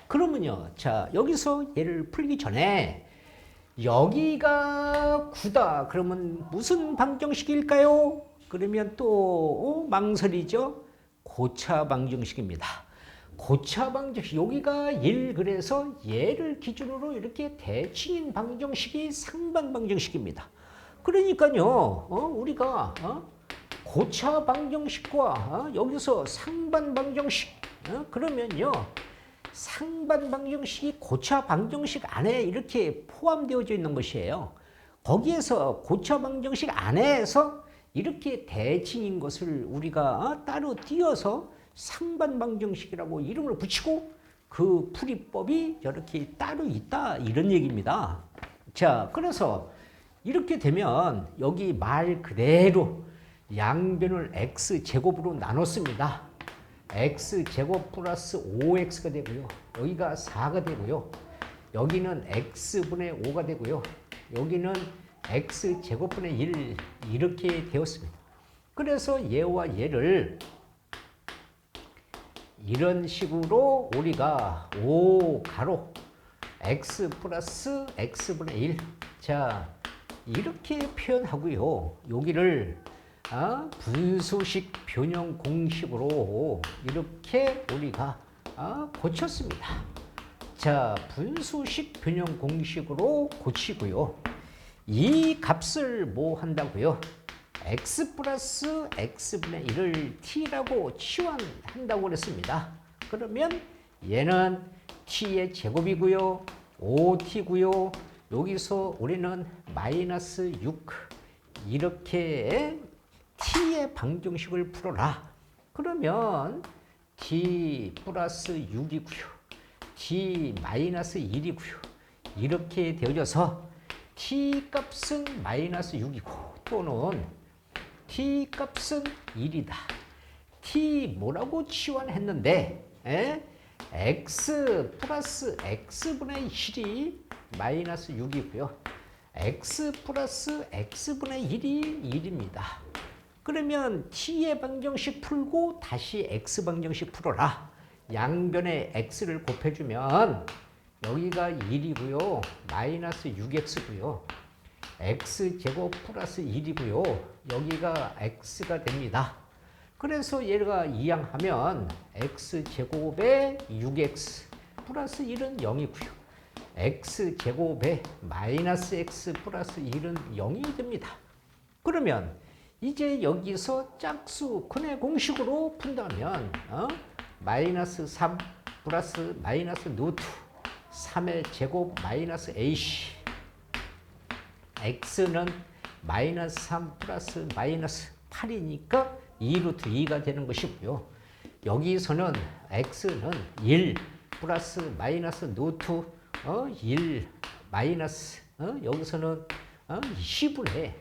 그러면요. 자, 여기서 얘를 풀기 전에 여기가 9다. 그러면 무슨 방정식일까요? 그러면 또 망설이죠. 고차 방정식입니다. 고차 방정식 여기가 1 그래서 얘를 기준으로 이렇게 대칭인 방정식이 상반 방정식입니다. 그러니까요. 우리가 고차 방정식과 여기서 상반 방정식 그러면요. 상반 방정식이 고차 방정식 안에 이렇게 포함되어져 있는 것이에요. 거기에서 고차 방정식 안에서 이렇게 대칭인 것을 우리가 따로 띄어서 상반 방정식이라고 이름을 붙이고 그 풀이법이 이렇게 따로 있다 이런 얘기입니다. 자, 그래서 이렇게 되면 여기 말 그대로 양변을 x제곱으로 나눴습니다. x제곱 플러스 5x가 되고요. 여기가 4가 되고요. 여기는 x분의 5가 되고요. 여기는 x제곱분의 1 이렇게 되었습니다. 그래서 얘와 얘를 이런 식으로 우리가 5 가로 x 플러스 x분의 1 자 이렇게 표현하고요. 여기를 분수식 변형 공식으로 이렇게 우리가 고쳤습니다. 자, 분수식 변형 공식으로 고치고요. 이 값을 뭐 한다고요? x 플러스 x분의 1을 t라고 치환한다고 그랬습니다. 그러면 얘는 t의 제곱이고요. 5t고요. 여기서 우리는 마이너스 6 이렇게 t의 방정식을 풀어라. 그러면 t 플러스 6이고요. t 마이너스 1이고요. 이렇게 되어져서 t 값은 마이너스 6이고 또는 t 값은 1이다. t 뭐라고 치환했는데 x 플러스 x분의 1이 마이너스 6이고요. x 플러스 x분의 1이 1입니다. 그러면 t의 방정식 풀고 다시 x 방정식 풀어라. 양변에 x를 곱해주면 여기가 1이고요. 마이너스 6x고요. x제곱 플러스 1이고요. 여기가 x가 됩니다. 그래서 얘가 이항하면 x제곱에 6x 플러스 1은 0이고요. x제곱에 마이너스 x 플러스 1은 0이 됩니다. 그러면 이제 여기서 짝수근의 공식으로 푼다면 마이너스 3 플러스 마이너스 루트 3의 제곱 마이너스 ac x는 마이너스 3 플러스 마이너스 8이니까 2루트 2가 되는 것이고요. 여기서는 x는 1 플러스 마이너스 루트 1 마이너스 여기서는 10분의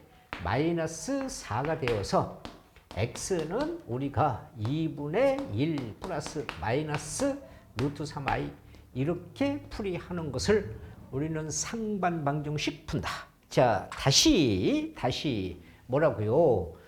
마이너스 4가 되어서 x는 우리가 2분의 1 플러스 마이너스 루트 3i 이렇게 풀이하는 것을 우리는 상반방정식 푼다. 자, 다시 뭐라고요?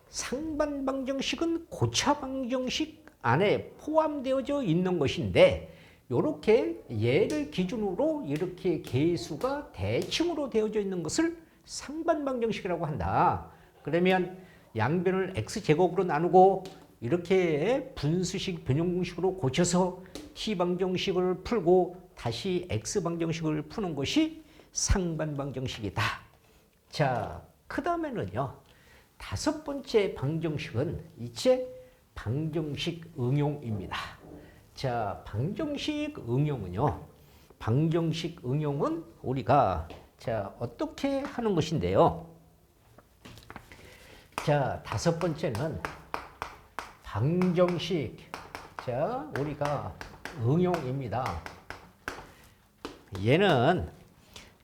상반방정식은 고차방정식 안에 포함되어져 있는 것인데 이렇게 얘를 기준으로 이렇게 계수가 대칭으로 되어져 있는 것을 상반방정식이라고 한다. 그러면 양변을 x제곱으로 나누고 이렇게 분수식 변형공식으로 고쳐서 t방정식을 풀고 다시 x방정식을 푸는 것이 상반방정식이다. 자, 그 다음에는요. 다섯 번째 방정식은 이제 방정식 응용입니다. 자, 방정식 응용은요. 방정식 응용은 우리가 자, 어떻게 하는 것인데요. 자, 다섯 번째는 방정식. 자, 우리가 응용입니다. 얘는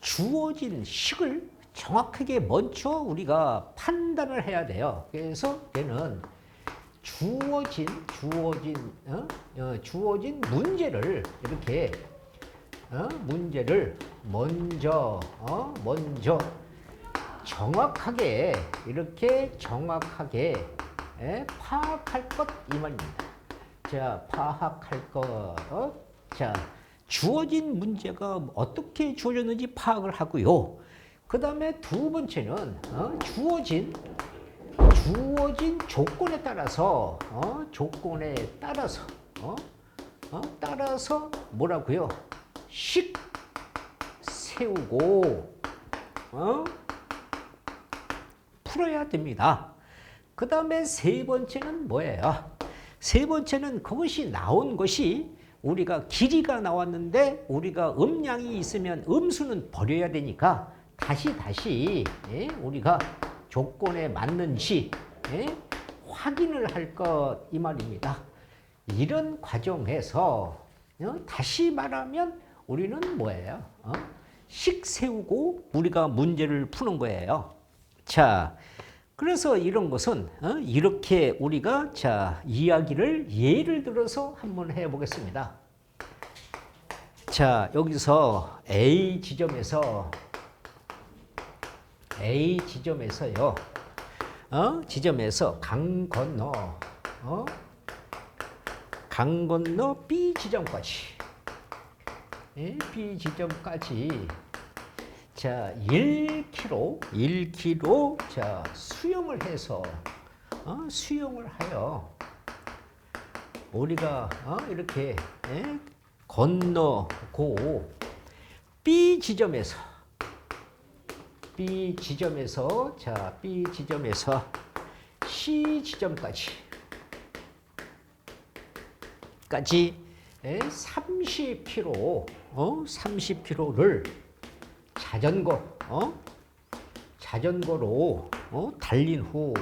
주어진 식을 정확하게 먼저 우리가 판단을 해야 돼요. 그래서 얘는 주어진 문제를 이렇게 문제를 먼저 정확하게 이렇게 파악할 것 이 말입니다. 자, 파악할 것. 자, 주어진 문제가 어떻게 주어졌는지 파악을 하고요. 그 다음에 두 번째는 주어진 조건에 따라서 따라서 뭐라고요? 식 세우고 풀어야 됩니다. 그 다음에 세 번째는 뭐예요? 세 번째는 그것이 나온 것이 우리가 길이가 나왔는데 우리가 음량이 있으면 음수는 버려야 되니까 다시 우리가 조건에 맞는지 확인을 할 것 이 말입니다. 이런 과정에서 다시 말하면 우리는 뭐예요? 식 세우고 우리가 문제를 푸는 거예요. 자, 그래서 이런 것은 이렇게 우리가 자 이야기를 예를 들어서 한번 해보겠습니다. 자, 여기서 A 지점에서요. 지점에서 강 건너 B 지점까지. B 지점까지. 자, 1km 자, 수영을 해서 수영을 하여 우리가 이렇게 건너고 B 지점에서 자, B 지점에서 C 지점까지 30km를 자전거로 달린 후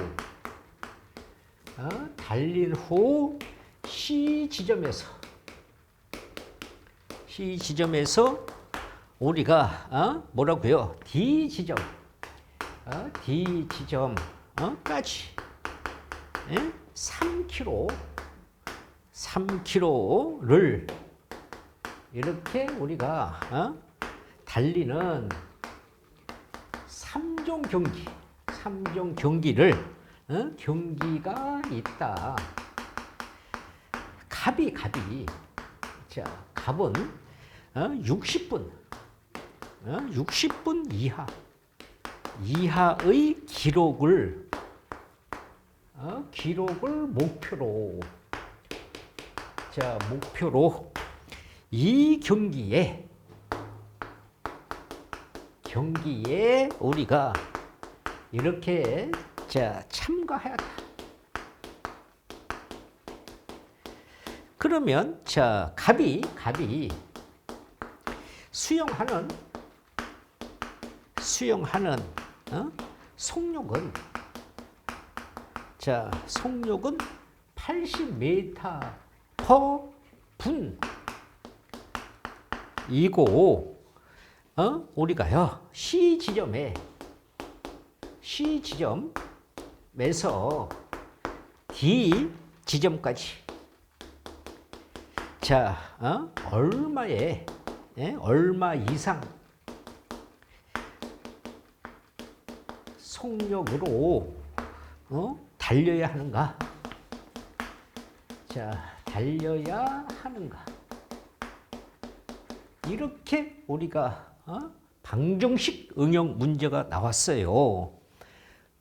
C 지점에서 우리가 뭐라고요? D 지점까지 3km를 이렇게 우리가 달리는 3종 경기를 경기가 있다. 갑이 자, 갑은 60분 이하의 기록을 기록을 목표로. 자, 목표로 이 경기에 우리가 이렇게 자, 참가해야 돼. 그러면 자, 갑이 수영하는 속력은 자, 속력은 80m per 분 이고 우리가요 C 지점에서 D 지점까지 자 얼마 이상 속력으로 달려야 하는가? 자, 달려야 하는가? 이렇게 우리가 방정식 응용 문제가 나왔어요.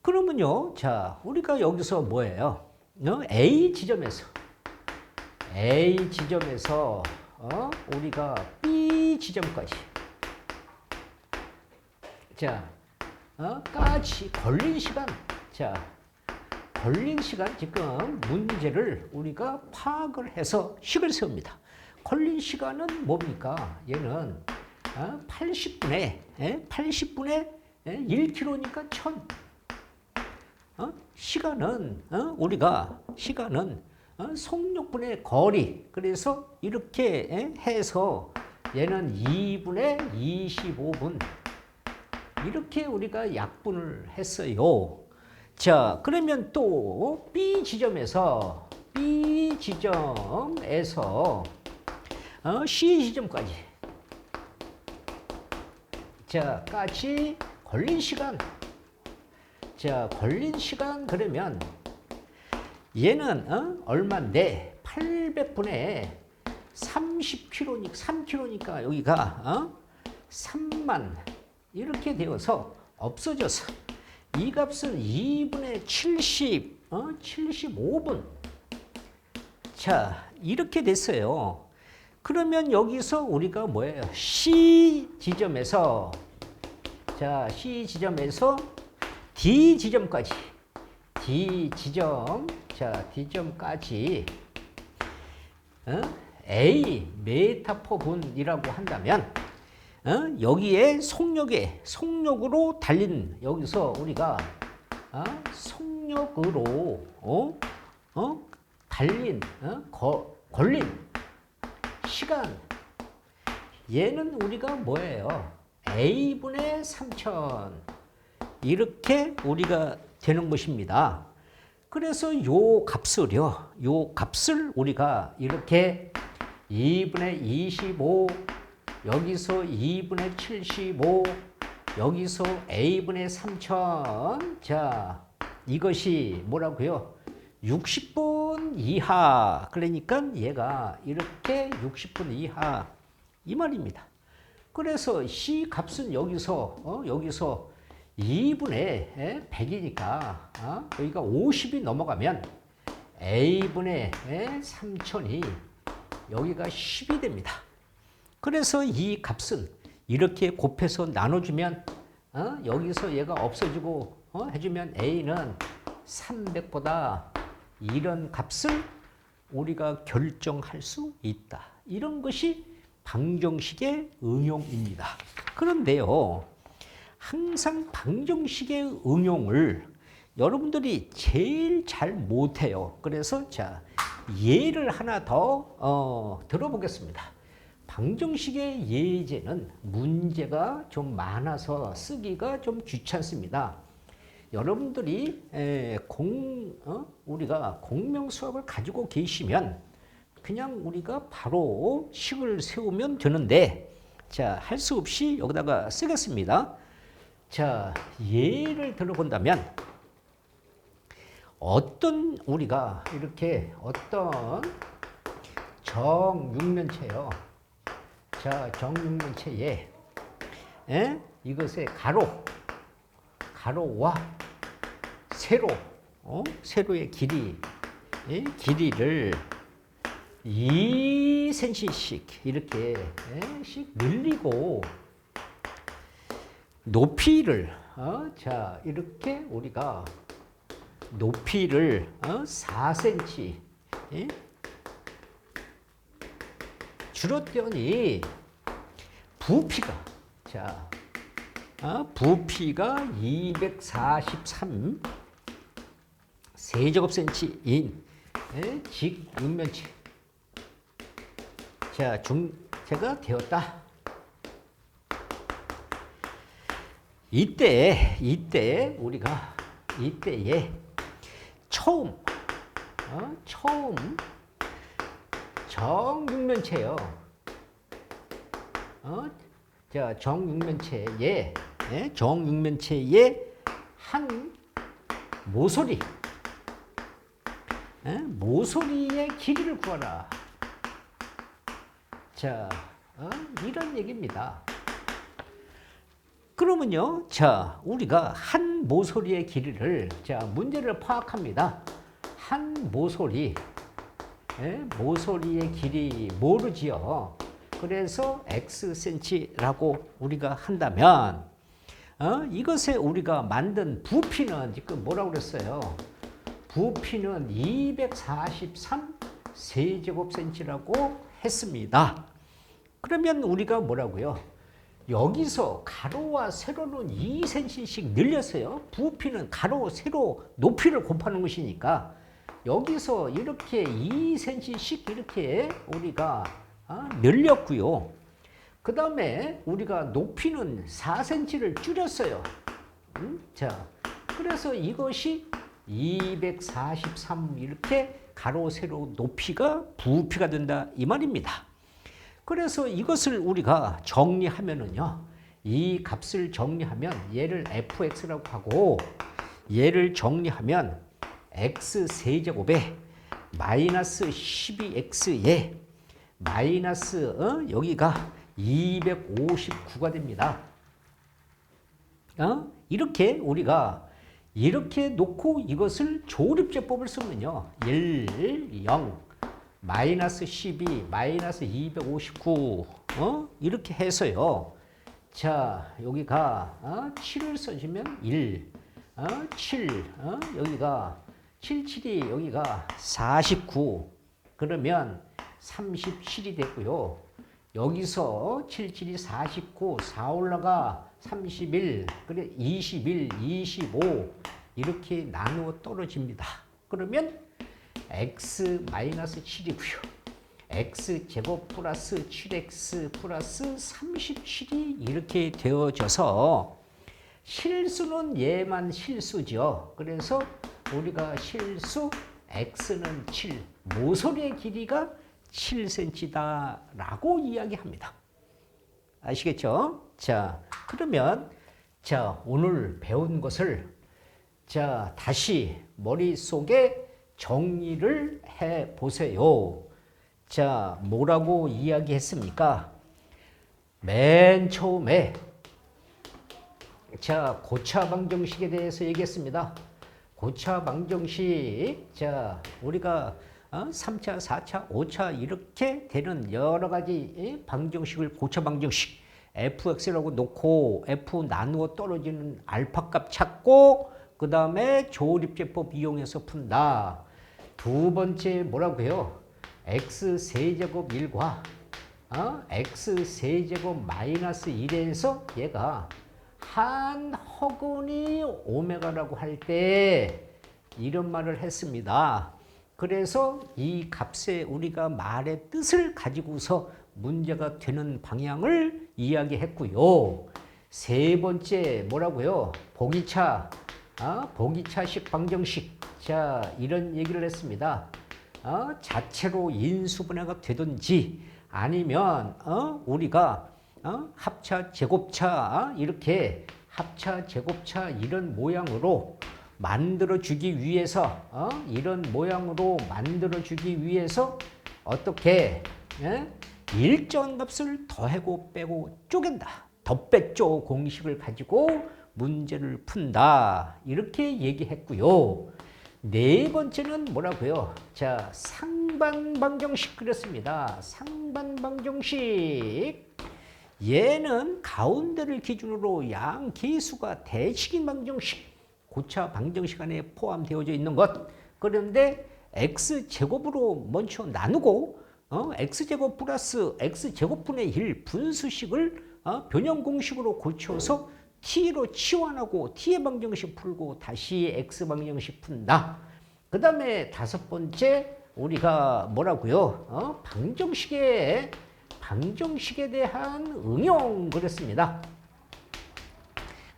그러면요, 자, 우리가 여기서 뭐예요? A 지점에서 우리가 B 지점까지 자, 까지 걸린 시간. 자, 걸린 시간 지금 문제를 우리가 파악을 해서 식을 세웁니다. 걸린 시간은 뭡니까? 얘는 80분에 1km니까 1000. 시간은 우리가 속력분의 거리. 그래서 이렇게 해서 얘는 2분의 25분. 이렇게 우리가 약분을 했어요. 자, 그러면 또 B 지점에서 C 지점까지 자, 까지 걸린 시간. 자, 걸린 시간 그러면 얘는 얼마인데 800분의 3km니까 여기가 3만 이렇게 되어서 없어져서 이 값은 2분의 75분. 자, 이렇게 됐어요. 그러면 여기서 우리가 뭐예요? C 지점에서 D 지점까지 D점까지 A 메타포분이라고 한다면 여기에 속력으로 달린 여기서 우리가 속력으로 달린 걸린 시간 얘는 우리가 뭐예요? A분의 3000 이렇게 우리가 되는 것입니다. 그래서 요 값을 우리가 이렇게 2분의 25 여기서 2분의 75 여기서 A분의 3000 자, 이것이 뭐라고요? 60분 이하. 그러니까 얘가 이렇게 60분 이하 이 말입니다. 그래서 C 값은 여기서 2분의 100이니까 여기가 50이 넘어가면 A분의 3000이 여기가 10이 됩니다. 그래서 이 값은 이렇게 곱해서 나눠주면 여기서 얘가 없어지고 해주면 A는 300보다 이런 값을 우리가 결정할 수 있다. 이런 것이 방정식의 응용입니다. 그런데요, 항상 방정식의 응용을 여러분들이 제일 잘 못해요. 그래서 자, 예를 하나 더 들어보겠습니다. 방정식의 예제는 문제가 좀 많아서 쓰기가 좀 귀찮습니다. 여러분들이 우리가 공명 수학을 가지고 계시면 그냥 우리가 바로 식을 세우면 되는데 자, 할 수 없이 여기다가 쓰겠습니다. 자, 예를 들어본다면 우리가 이렇게 어떤 정육면체요. 자, 정육면체에 이것의 가로와 세로 세로의 길이를 2cm씩 이렇게 씩 늘리고 높이를 자 이렇게 우리가 높이를 4cm 줄었더니 부피가 자 부피가 243 세제곱센치인 직육면체 자 중체가 되었다. 이때 우리가 이때에 처음 정육면체요. 자 정육면체에 한 모서리의 길이를 구하라. 자 이런 얘기입니다. 그러면요, 자 우리가 한 모서리의 길이를 자 문제를 파악합니다. 한 모서리의 길이 모르지요. 그래서 xcm라고 우리가 한다면 이것에 우리가 만든 부피는 지금 뭐라고 그랬어요? 부피는 243 세제곱센치라고 했습니다. 그러면 우리가 뭐라고요? 여기서 가로와 세로는 2cm씩 늘렸어요. 부피는 가로, 세로 높이를 곱하는 것이니까 여기서 이렇게 2cm씩 이렇게 우리가 늘렸고요. 그 다음에 우리가 높이는 4cm를 줄였어요. 자, 그래서 이것이 243 이렇게 가로, 세로 높이가 부피가 된다 이 말입니다. 그래서 이것을 우리가 정리하면은요, 이 값을 정리하면 얘를 fx라고 하고 얘를 정리하면 x 세제곱에 마이너스 12x에 마이너스 여기가 259가 됩니다. 이렇게 우리가 이렇게 놓고 이것을 조립제법을 쓰면요, 1, 0, 마이너스 12, 마이너스 259 이렇게 해서요. 자 여기가 7을 써주면 1, 7 여기가 77이 여기가 49 그러면 37이 되고요. 여기서 77이 49, 4 올라가 31, 그래 21, 25 이렇게 나누어 떨어집니다. 그러면 x-7이고요. x제곱 플러스 7x 플러스 37이 이렇게 되어져서 실수는 얘만 실수죠. 그래서 우리가 실수 x는 7, 모서리의 길이가 7cm다 라고 이야기합니다. 아시겠죠? 자, 그러면 자, 오늘 배운 것을 자, 다시 머릿속에 정리를 해 보세요. 자, 뭐라고 이야기했습니까? 맨 처음에 자, 고차 방정식에 대해서 얘기했습니다. 고차 방정식, 자, 우리가 3차, 4차, 5차 이렇게 되는 여러 가지 방정식을 고차 방정식 fx라고 놓고 f 나누어 떨어지는 알파 값 찾고 그 다음에 조립제법 이용해서 푼다. 두 번째 뭐라고요? x세제곱 1과 x세제곱 마이너스 1에서 얘가 한 허근이 오메가라고 할 때 이런 말을 했습니다. 그래서 이 값에 우리가 말의 뜻을 가지고서 문제가 되는 방향을 이야기했고요. 세 번째 뭐라고요? 보기차식 방정식. 자, 이런 얘기를 했습니다. 자체로 인수분해가 되든지 아니면 우리가 합차, 제곱차 이렇게 합차, 제곱차 이런 모양으로 만들어주기 위해서 이런 모양으로 만들어주기 위해서 어떻게 일정 값을 더하고 빼고 쪼갠다. 덧배쪼 공식을 가지고 문제를 푼다. 이렇게 얘기했고요. 네 번째는 뭐라고요? 자, 상반방정식 그렸습니다. 상반방정식. 얘는 가운데를 기준으로 양계수가 대식인 방정식, 고차 방정식 안에 포함되어져 있는 것. 그런데 x제곱으로 먼저 나누고 x제곱 플러스 x제곱분의 1 분수식을 변형 공식으로 고쳐서 t로 치환하고 t의 방정식 풀고 다시 x 방정식 푼다. 그 다음에 다섯 번째 우리가 뭐라고요? 방정식에 대한 응용 그랬습니다.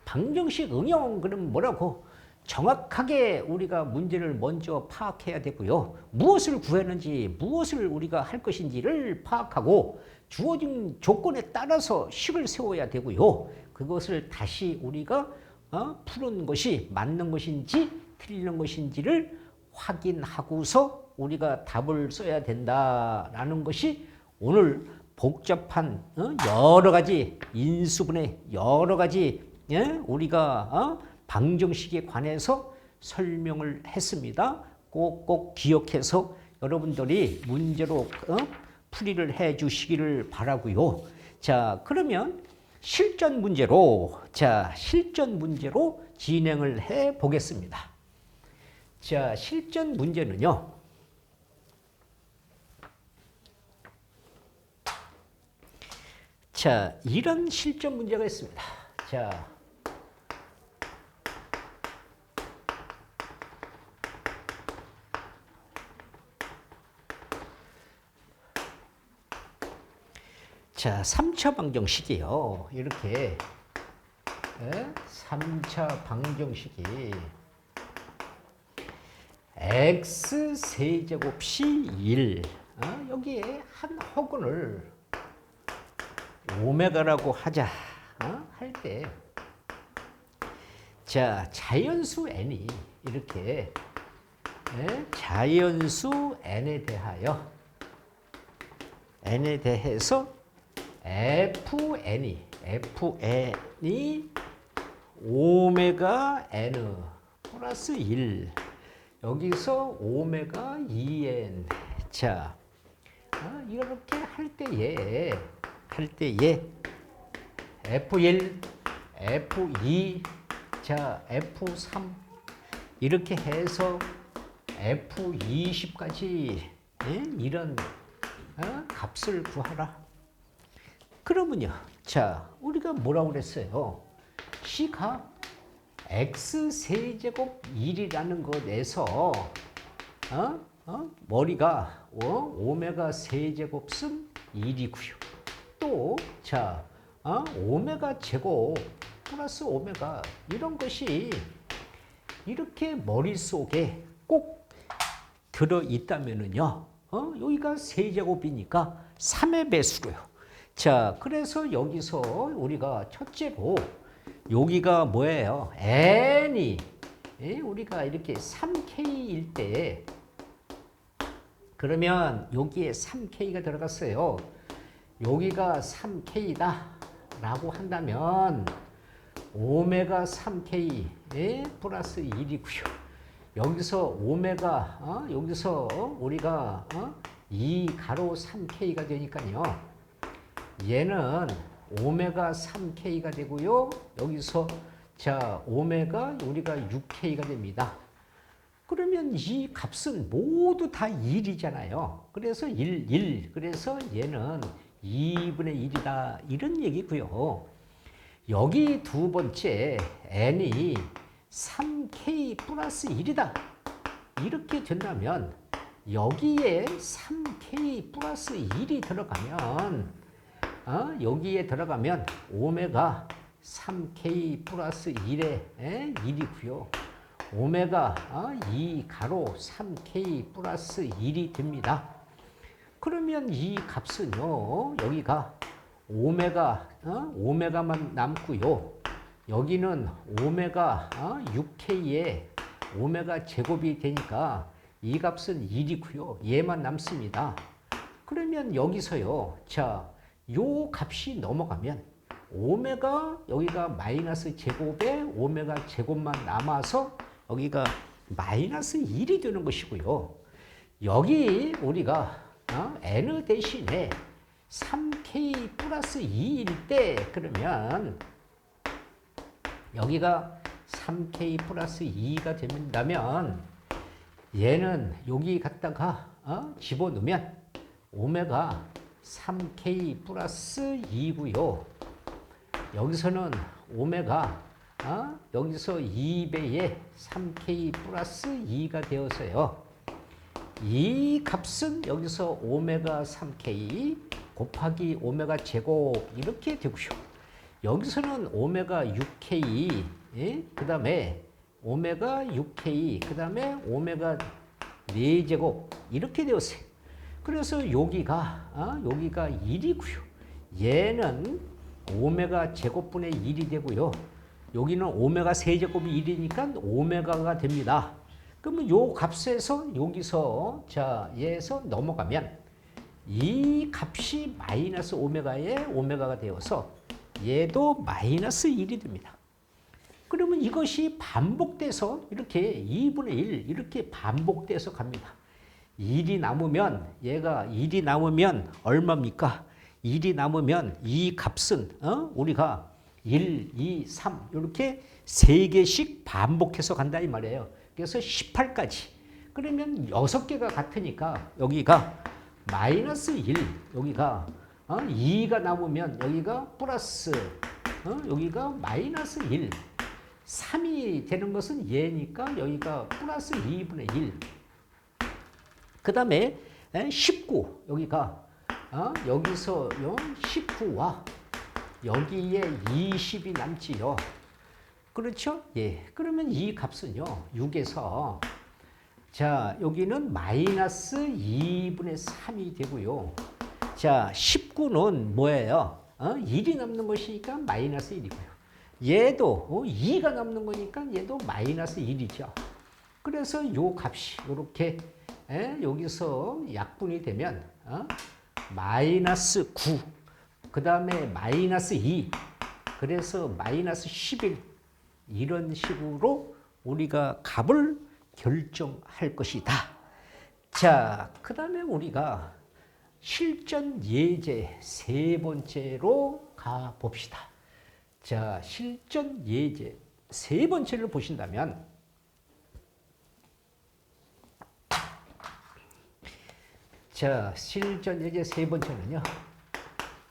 방정식 응용 그럼 뭐라고? 정확하게 우리가 문제를 먼저 파악해야 되고요. 무엇을 구했는지, 무엇을 우리가 할 것인지를 파악하고 주어진 조건에 따라서 식을 세워야 되고요. 그것을 다시 우리가 푸는 것이 맞는 것인지 틀리는 것인지를 확인하고서 우리가 답을 써야 된다라는 것이 오늘 복잡한 여러 가지 인수분해 여러 가지 우리가 방정식에 관해서 설명을 했습니다. 꼭꼭 기억해서 여러분들이 문제로 풀이를 해 주시기를 바라고요. 자, 그러면 실전 문제로 진행을 해 보겠습니다. 자, 실전 문제는요. 자, 이런 실전 문제가 있습니다. 자, 3차 방정식이요. 이렇게 3차 방정식이 x 세제곱시 1 여기에 한 허근을 오메가라고 하자 할 때 자, 자연수 n이 이렇게 자연수 n에 대해서 fn이 오메가 n 플러스 1 여기서 오메가 2n 자 이렇게 할 때에 f1 f2 자 f3 이렇게 해서 f20까지 이런 값을 구하라. 그러면요. 자, 우리가 뭐라고 그랬어요? C가 x세제곱 1이라는 것에서 머리가 오메가 세제곱은 1이고요. 또 자, 오메가 제곱 플러스 오메가 이런 것이 이렇게 머릿속에 꼭 들어있다면은요. 여기가 세제곱이니까 3의 배수로요. 자, 그래서 여기서 우리가 첫째로 여기가 뭐예요? n이 우리가 이렇게 3k일 때 그러면 여기에 3k가 들어갔어요. 여기가 3k다 라고 한다면 오메가 3k 플러스 1이고요. 여기서 오메가 여기서 우리가 2 가로 3k가 되니까요. 얘는 오메가 3k가 되고요. 여기서 자 오메가 우리가 6k가 됩니다. 그러면 이 값은 모두 다 1이잖아요. 그래서 1. 그래서 얘는 2분의 1이다. 이런 얘기고요. 여기 두 번째 n이 3k 플러스 1이다. 이렇게 된다면 여기에 3k 플러스 1이 들어가면 여기에 들어가면 오메가 3k 플러스 1에 1이고요. 오메가 2 가로 3k 플러스 1이 됩니다. 그러면 이 값은요. 여기가 오메가만 남고요. 여기는 오메가 6k에 오메가 제곱이 되니까 이 값은 1이고요. 얘만 남습니다. 그러면 여기서요. 자, 요 값이 넘어가면 오메가 여기가 마이너스 제곱에 오메가 제곱만 남아서 여기가 마이너스 1이 되는 것이고요. 여기 우리가 n 대신에 3k 플러스 2일 때 그러면 여기가 3k 플러스 2가 된다면 얘는 여기 갖다가 집어넣으면 오메가 3k 플러스 2고요. 여기서는 오메가 여기서 2배의 3k 플러스 2가 되어서요. 이 값은 여기서 오메가 3k 곱하기 오메가 제곱 이렇게 되고요. 여기서는 오메가 6k 그 다음에 오메가 6k 그 다음에 오메가 4제곱 이렇게 되었어요. 그래서 여기가 1이고요. 얘는 오메가 제곱분의 1이 되고요. 여기는 오메가 세제곱이 1이니까 오메가가 됩니다. 그러면 요 값에서 여기서 얘에서 넘어가면 이 값이 마이너스 오메가의 오메가가 되어서 얘도 마이너스 1이 됩니다. 그러면 이것이 반복돼서 이렇게 2분의 1 이렇게 반복돼서 갑니다. 1이 남으면 얘가 1이 남으면 얼마입니까? 1이 남으면 이 값은 우리가 1, 2, 3 이렇게 3개씩 반복해서 간다 이 말이에요. 그래서 18까지. 그러면 6개가 같으니까 여기가 마이너스 1, 여기가 2가 남으면 여기가 플러스, 여기가 마이너스 1. 3이 되는 것은 얘니까 여기가 플러스 2분의 1. 그 다음에 19, 여기가 여기서 19와 여기에 20이 남지요. 그렇죠? 예. 그러면 이 값은요, 6에서 여기는 마이너스 2분의 3이 되고요. 19는 뭐예요? 1이 남는 것이니까 마이너스 1이고요. 얘도 2가 남는 거니까 얘도 마이너스 1이죠. 그래서 요 값이 이렇게 여기서 약분이 되면 마이너스 9, 그 다음에 마이너스 2, 그래서 마이너스 11 이런 식으로 우리가 값을 결정할 것이다. 그 다음에 우리가 실전 예제 세 번째로 가봅시다. 실전 예제 세 번째를 보신다면 실전 예제 세 번째는요.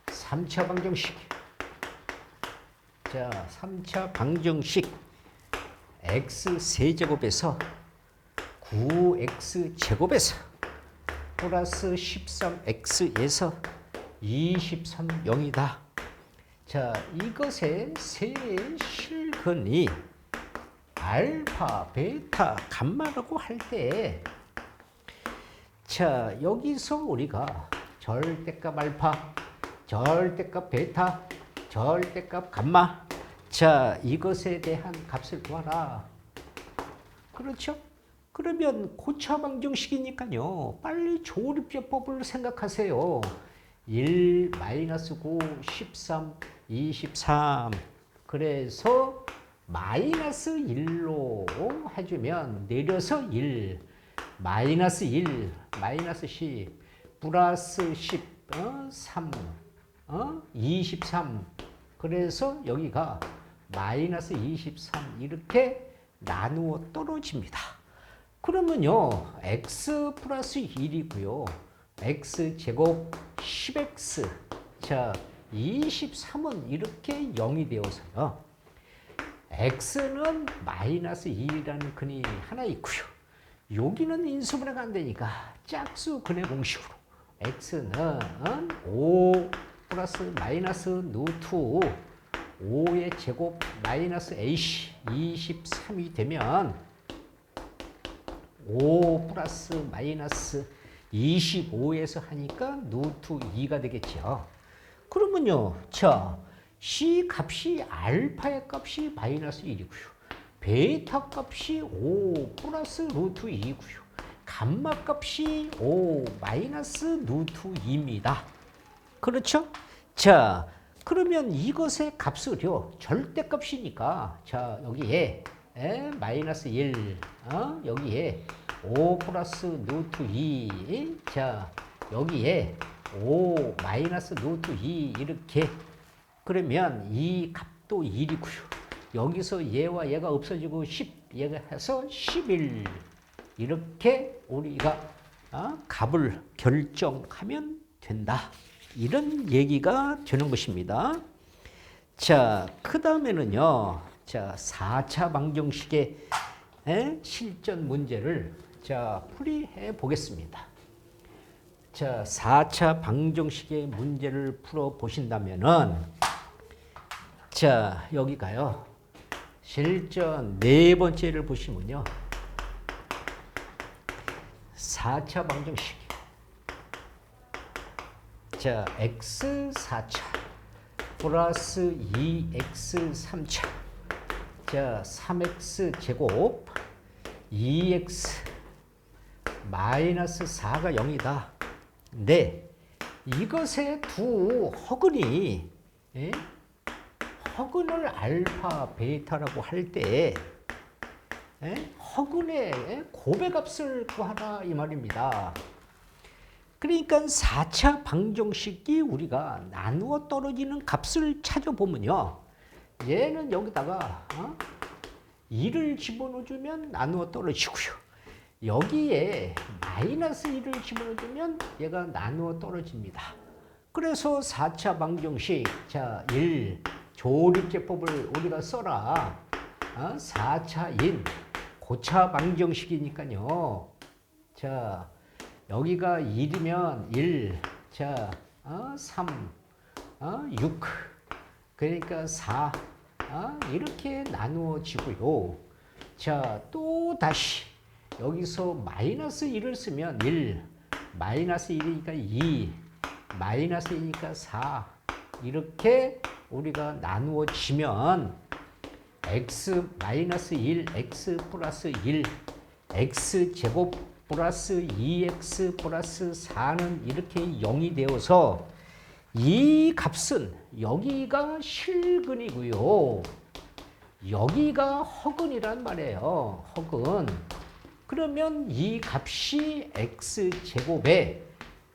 3차 방정식. 3차 방정식 x 세제곱에서 9x 제곱에서 플러스 13x에서 23 0이다. 이것의 세 실근이 알파, 베타, 감마라고 할 때 여기서 우리가 절대값 알파, 절대값 베타, 절대값 감마 이것에 대한 값을 구하라. 그렇죠? 그러면 고차 방정식이니까요. 빨리 조립제법을 생각하세요. 1, 마이너스 9, 13, 23. 그래서 마이너스 1로 해주면 내려서 1, 마이너스 1, 마이너스 10, 플러스 10, 3, 23. 그래서 여기가 마이너스 23 이렇게 나누어 떨어집니다. 그러면요, x 플러스 1이고요. x 제곱 10x. 23은 이렇게 0이 되어서요. x는 마이너스 1이라는 근이 하나 있고요. 여기는 인수분해가 안 되니까 짝수 근의 공식으로 x는 5 플러스 마이너스 루트 5의 제곱 마이너스 ac 23이 되면 5 플러스 마이너스 25에서 하니까 루트 2가 되겠죠. 그러면요, C 값이 알파의 값이 마이너스 1이고요. 베타 값이 5 플러스 루트 2고요. 감마 값이 5 마이너스 루트 2입니다. 그렇죠? 그러면 이것의 값을요, 절대값이니까, 여기에 마이너스 1 여기에 5 플러스 루트 2 자 여기에 5 마이너스 루트 2 이렇게 그러면 이 값도 1이고요. 여기서 얘와 얘가 없어지고 10 얘가 해서 11 이렇게 우리가 값을 결정하면 된다. 이런 얘기가 되는 것입니다. 자, 그 다음에는요. 자, 4차 방정식의 실전 문제를 자, 풀이해 보겠습니다. 자, 4차 방정식의 문제를 풀어 보신다면은 자, 여기가요. 실전 네 번째를 보시면요. 4차 방정식. 자, x 4차 플러스 2x 3차. 자, 3x 제곱 2x 마이너스 4가 0이다. 근데 이것의 두 허근이 허근을 알파 베타라고 할 때 허근의 고배값을 구하라 이 말입니다. 그러니까 4차 방정식이 우리가 나누어 떨어지는 값을 찾아보면요. 얘는 여기다가 2를 집어넣어주면 나누어 떨어지고요. 여기에 마이너스 1을 집어넣어주면 얘가 나누어 떨어집니다. 그래서 4차 방정식 자 1 조립제법을 우리가 써라. 4차인 고차 방정식이니까요. 자 여기가 1이면 1, 자 3, 6 그러니까 4 이렇게 나누어지고요. 자 또 다시 여기서 마이너스 1을 쓰면 1, 마이너스 1이니까 2, 마이너스 2니까 4 이렇게 우리가 나누어지면 x 마이너스 1, x 플러스 1, x 제곱 플러스 2x 플러스 4는 이렇게 0이 되어서 이 값은 여기가 실근이고요. 여기가 허근이란 말이에요. 허근. 그러면 이 값이 x제곱에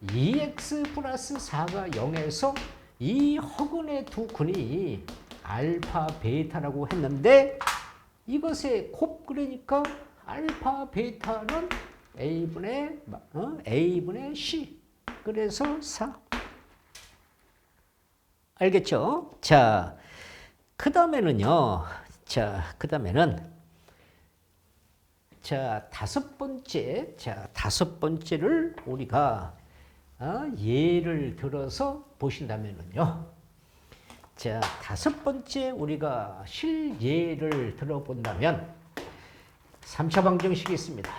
2x 플러스 4가 0에서 이 허근의 두 근이 알파 베타라고 했는데 이것의 곱 그러니까 알파 베타는 A분의 C 그래서 4 알겠죠? 자, 그 다음에는요. 자, 그 다음에는 자, 다섯 번째를 우리가 예를 들어서 보신다면은요. 자, 다섯 번째 우리가 실예를 들어본다면 3차 방정식이 있습니다.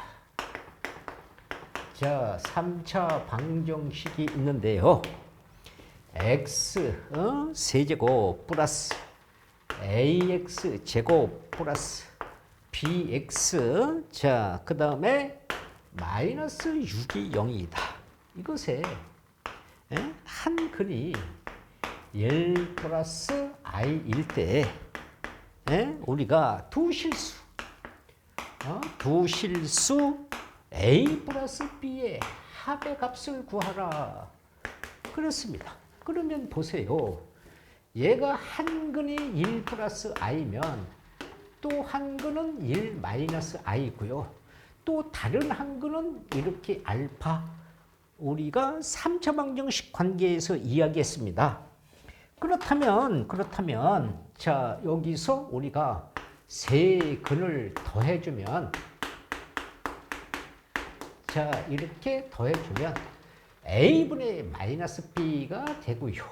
자, 3차 방정식이 있는데요. x 세제곱 플러스 ax 제곱 플러스 bx 자, 그 다음에 마이너스 6이 0이다. 이것에 한 근이 1 플러스 i일 때 우리가 두 실수 a 플러스 b의 합의 값을 구하라 그렇습니다. 그러면 보세요. 얘가 한 근이 1 플러스 i면 또 한 근은 1 마이너스 i고요. 또 다른 한 근은 이렇게 알파 우리가 3차 방정식 관계에서 이야기했습니다. 그렇다면 자 여기서 우리가 세 근을 더해주면 자 이렇게 더해주면 a분의 마이너스 b가 되고요.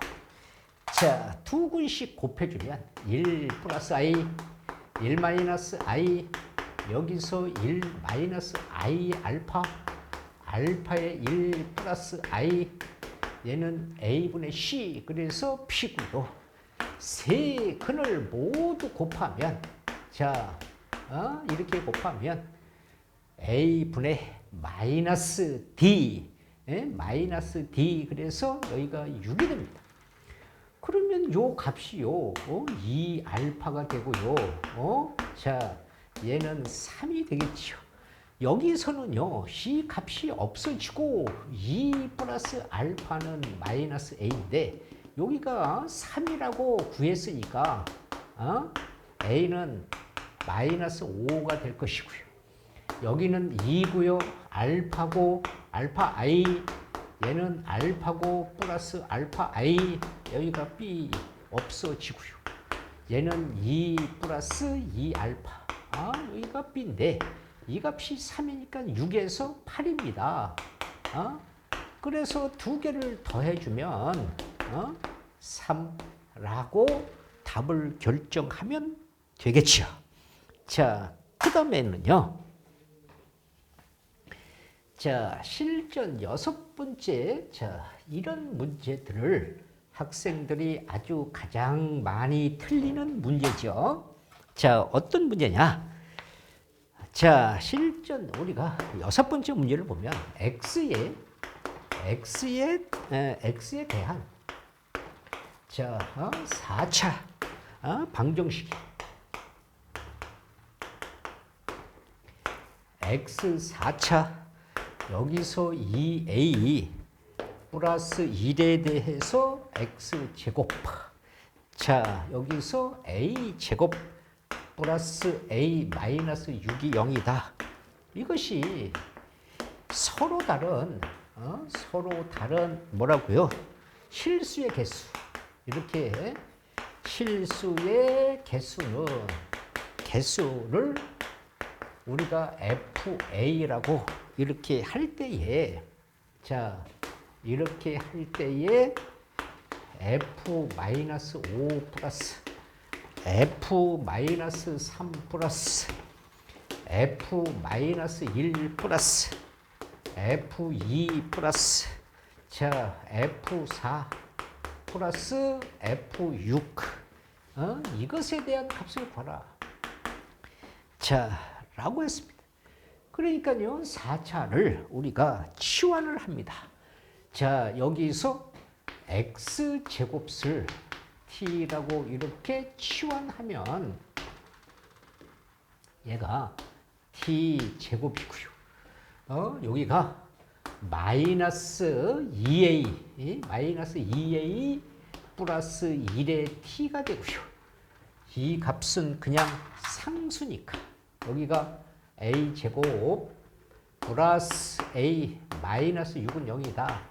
자 두 근씩 곱해주면 1 플러스 i 1 마이너스 i 여기서 1 마이너스 i 알파 알파의 1 플러스 i 얘는 a분의 c 그래서 p고요. 세 근을 모두 곱하면 자 이렇게 곱하면 a분의 마이너스 d 마이너스 d 그래서 여기가 6이 됩니다. 그러면 요 값이요 2 알파가 되고요. 자 얘는 3이 되겠지요. 여기서는요, 이 값이 없어지고 2 플러스 알파는 마이너스 a인데 여기가 3이라고 구했으니까 a는 마이너스 5가 될 것이고요. 여기는 2고요. 알파고 알파 i 얘는 알파고 플러스 알파 i 여기가 b 없어지고요. 얘는 2 플러스 2 알파 여기가 b인데 이 값이 3이니까 6에서 8입니다. 그래서 두 개를 더해주면 3라고 답을 결정하면 되겠죠. 자, 그 다음에는요. 자, 실전 6번째, 자, 이런 문제들을 학생들이 아주 가장 많이 틀리는 문제죠. 자, 어떤 문제냐? 자, 실전 우리가 6번째 문제를 보면 x에 대한 자, 4차 방정식이 x 4차 여기서 2a 플러스 1에 대해서 x제곱 자, 여기서 a제곱 플러스 a 마이너스 6이 0이다. 이것이 서로 다른 뭐라고요? 실수의 개수. 이렇게 실수의 개수를 우리가 fa라고 이렇게 할 때에 자, 이렇게 할 때에 f-5 플러스 f-3 플러스 f-1 플러스 f2 플러스 자 f4 플러스 f6 이것에 대한 값을 구하라. 자, 라고 했습니다. 그러니까요 4차를 우리가 치환을 합니다. 자, 여기서 x제곱을 t라고 이렇게 치환하면 얘가 t제곱이고요. 여기가 마이너스 2a 플러스 1의 t가 되고요. 이 값은 그냥 상수니까 여기가 a제곱 플러스 a 마이너스 6은 0이다.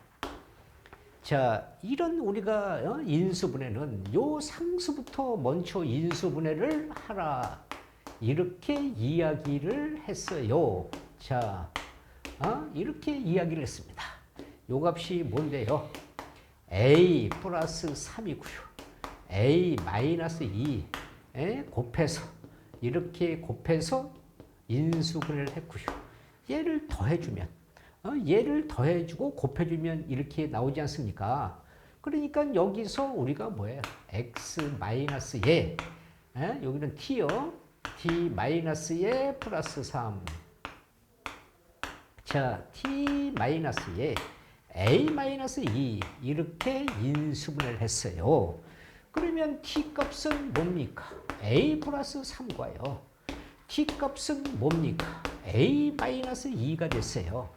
자, 이런 우리가 인수분해는 요 상수부터 먼저 인수분해를 하라. 이렇게 이야기를 했어요. 자, 이렇게 이야기를 했습니다. 요 값이 뭔데요? a 플러스 3이고요. a 마이너스 2에 곱해서 이렇게 곱해서 인수분해를 했고요. 얘를 더해주면 얘를 더해주고 곱해주면 이렇게 나오지 않습니까? 그러니까 여기서 우리가 뭐예요? x 마이너스 예, 여기는 t요. t 마이너스 예 플러스 3. 자, t 마이너스 예, a 마이너스 2 이렇게 인수분해를 했어요. 그러면 t 값은 뭡니까? a 플러스 3과요. t 값은 뭡니까? a 마이너스 2가 됐어요.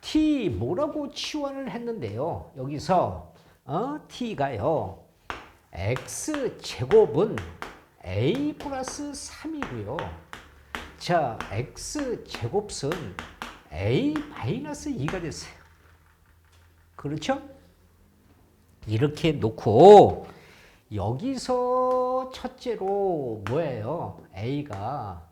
t 뭐라고 치환을 했는데요. 여기서 t가요. x제곱은 a 플러스 3이고요. 자, x제곱은 a 마이너스 2가 됐어요. 그렇죠? 이렇게 놓고 여기서 첫째로 뭐예요? a가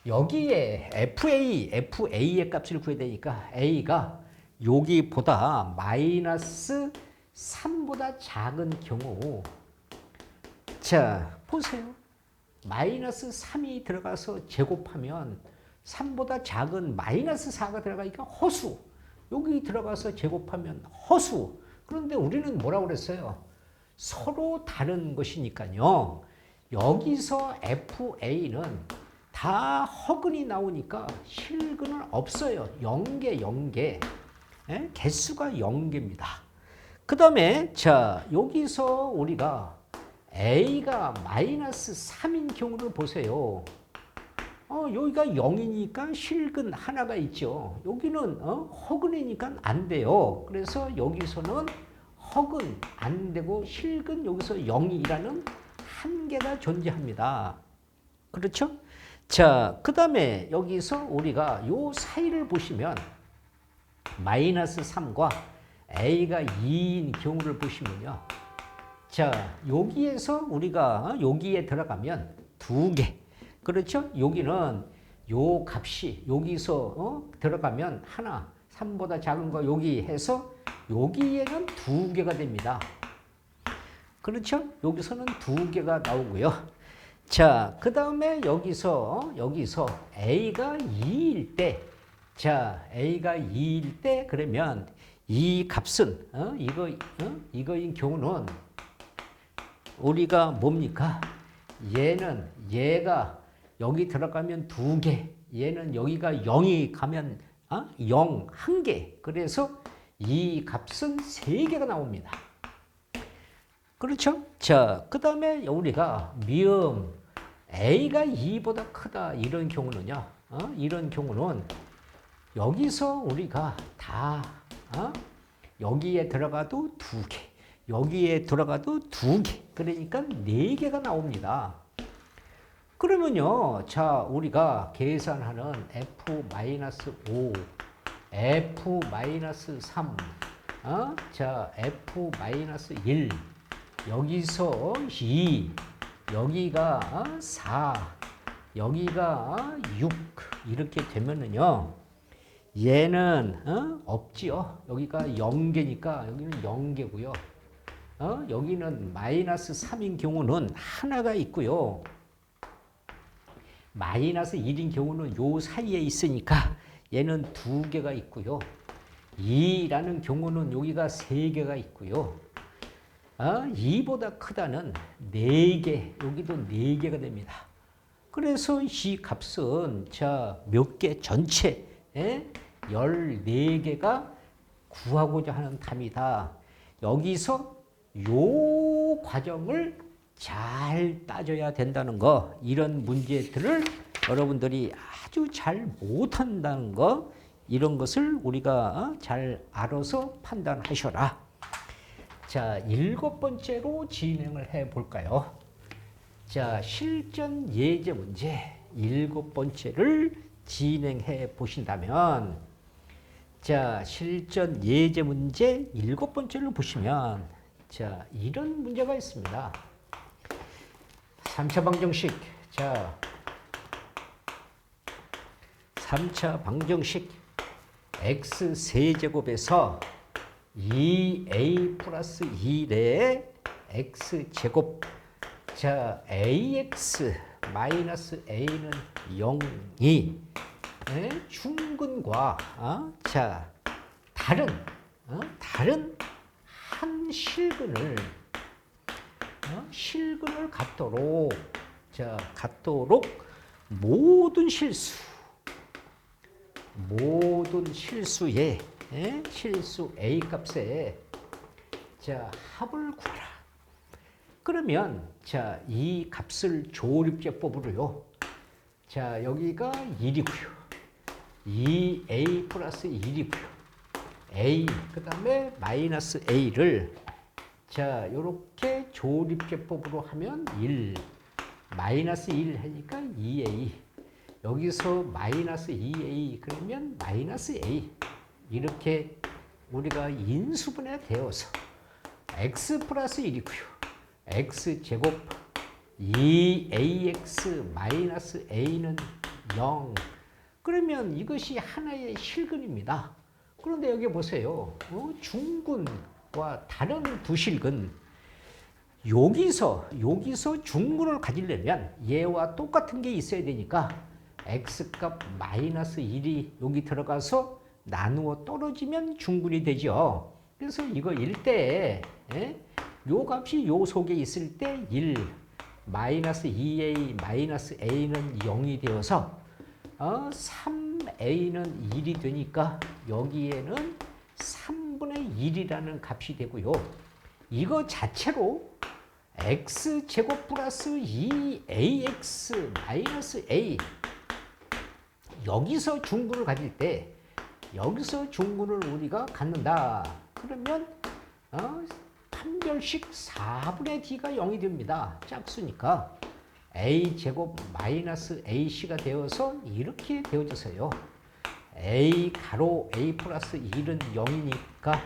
여기에 FA의 값을 구해야 되니까 A가 여기보다 마이너스 3보다 작은 경우 자, 보세요. 마이너스 3이 들어가서 제곱하면 3보다 작은 마이너스 4가 들어가니까 허수. 여기 들어가서 제곱하면 허수. 그런데 우리는 뭐라고 그랬어요? 서로 다른 것이니까요. 여기서 FA는 다 허근이 나오니까 실근은 없어요. 0개. 개수가 0개입니다. 그 다음에 자, 여기서 우리가 a가 마이너스 3인 경우를 보세요. 여기가 0이니까 실근 하나가 있죠. 여기는 허근이니까 안 돼요. 그래서 여기서는 허근 안 되고 실근 여기서 0이라는 한계가 존재합니다. 그렇죠? 자, 그 다음에 여기서 우리가 요 사이를 보시면 마이너스 3과 a가 2인 경우를 보시면요. 자, 여기에서 우리가 여기에 들어가면 2개. 그렇죠? 여기는 요 값이 여기서 들어가면 하나, 3보다 작은 거 여기 해서 여기에는 2개가 됩니다. 그렇죠? 여기서는 2개가 나오고요. 자, 그 다음에 여기서 a가 2일 때, 자, a가 2일 때 그러면 이 값은 이거인 경우는 우리가 뭡니까? 얘가 여기 들어가면 2개, 얘는 여기가 0이 가면 0, 1개. 그래서 이 값은 3개가 나옵니다. 그렇죠? 자, 그 다음에 우리가 미음 a가 2보다 크다 이런 경우는요. 이런 경우는 여기서 우리가 다 여기에 들어가도 2개, 여기에 들어가도 2개, 그러니까 4개가 나옵니다. 그러면요, 자, 우리가 계산하는 f-5, f-3, 자, f-1, 여기서 2, 여기가 4, 여기가 6, 이렇게 되면은요, 얘는 없지요. 여기가 0개니까 여기는 0개고요. 여기는 마이너스 3인 경우는 하나가 있고요. 마이너스 1인 경우는 요 사이에 있으니까 얘는 2개가 있고요. 2라는 경우는 여기가 3개가 있고요. 2보다 크다는 4개, 여기도 4개가 됩니다. 그래서 이 값은 자, 몇 개 전체 14개가 구하고자 하는 답이다. 여기서 요 과정을 잘 따져야 된다는 거, 이런 문제들을 여러분들이 아주 잘 못한다는 거, 이런 것을 우리가 잘 알아서 판단하셔라. 자, 7번째로 진행을 해 볼까요? 자, 실전 예제 문제 7번째를 진행해 보신다면, 자, 실전 예제 문제 7번째를 보시면, 자, 이런 문제가 있습니다. 3차 방정식. 자, 3차 방정식 x 세제곱에서 2a 플러스 2의 x제곱. 자, ax 마이너스 a는 0이 중근과 자, 다른 한 실근을 갖도록, 자, 모든 실수의 실수 a 값에 자, 합을 구하라. 그러면 자, 이 값을 조립제법으로요. 자, 여기가 1이고요. 2a 플러스 1이고요. a 그다음에 마이너스 a를 자, 요렇게 조립제법으로 하면 1, 마이너스 1 하니까 2a, 여기서 마이너스 2a 그러면 마이너스 a, 이렇게 우리가 인수분해 되어서 x 플러스 1이고요. x제곱 2ax 마이너스 a는 0. 그러면 이것이 하나의 실근입니다. 그런데 여기 보세요. 중근과 다른 부실근. 여기서 중근을 가지려면 얘와 똑같은 게 있어야 되니까 x값 마이너스 1이 여기 들어가서 나누어 떨어지면 중근이 되죠. 그래서 이거 1대 요 값이 요 속에 있을 때 1, 마이너스 2a 마이너스 a는 0이 되어서 3a는 1이 되니까 여기에는 3분의 1이라는 값이 되고요. 이거 자체로 x제곱 플러스 2ax 마이너스 a. 여기서 중근을 가질 때 여기서 중근을 우리가 갖는다. 그러면 판별식 4분의 d가 0이 됩니다. 짝수니까 a제곱 마이너스 ac가 되어서 이렇게 되어져서요. a 가로 a 플러스 1은 0이니까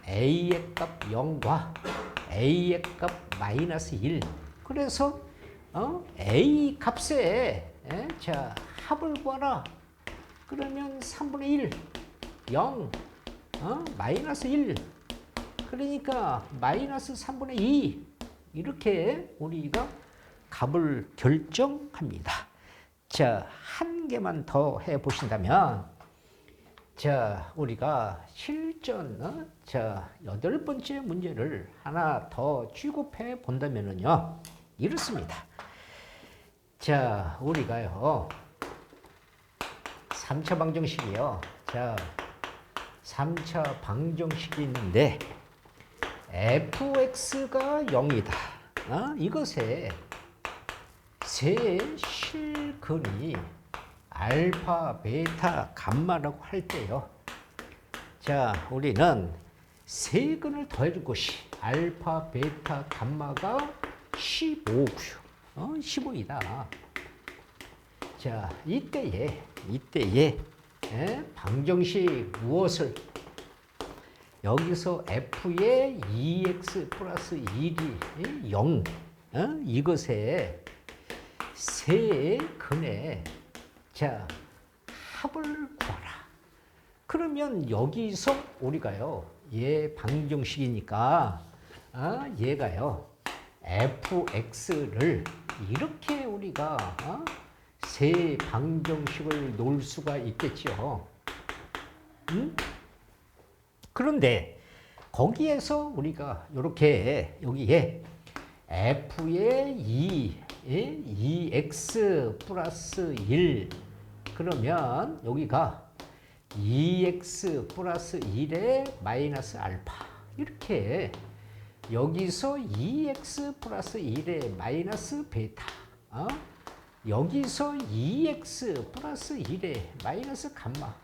a의 값 0과 a의 값 마이너스 1. 그래서 a 값에 자 합을 구하라. 그러면 3분의 1, 0, 마이너스 1. 그러니까 마이너스 3분의 2. 이렇게 우리가 값을 결정합니다. 자, 한 개만 더 해보신다면, 자, 우리가 실전, 자, 8번째 문제를 하나 더 취급해 본다면은요, 이렇습니다. 자, 우리가요, 3차 방정식이요. 자, 3차 방정식이 있는데, fx가 0이다. 이것에 세 실근이 알파, 베타, 감마라고 할 때요. 자, 우리는 세 근을 더해줄 것이 알파, 베타, 감마가 15고요. 15이다. 자, 이때에 방정식 무엇을 여기서 f의 2x 플러스 1이 0 이것에 세 근의 자 합을 구하라. 그러면 여기서 우리가요 얘 방정식이니까 얘가요 fx를 이렇게 우리가 세 방정식을 놓을 수가 있겠죠. 그런데 거기에서 우리가 이렇게 여기에 f의 2x 플러스 1 그러면 여기가 2x 플러스 1에 마이너스 알파 이렇게 여기서 2x 플러스 1에 마이너스 베타 여기서 2x 플러스 1에 마이너스 감마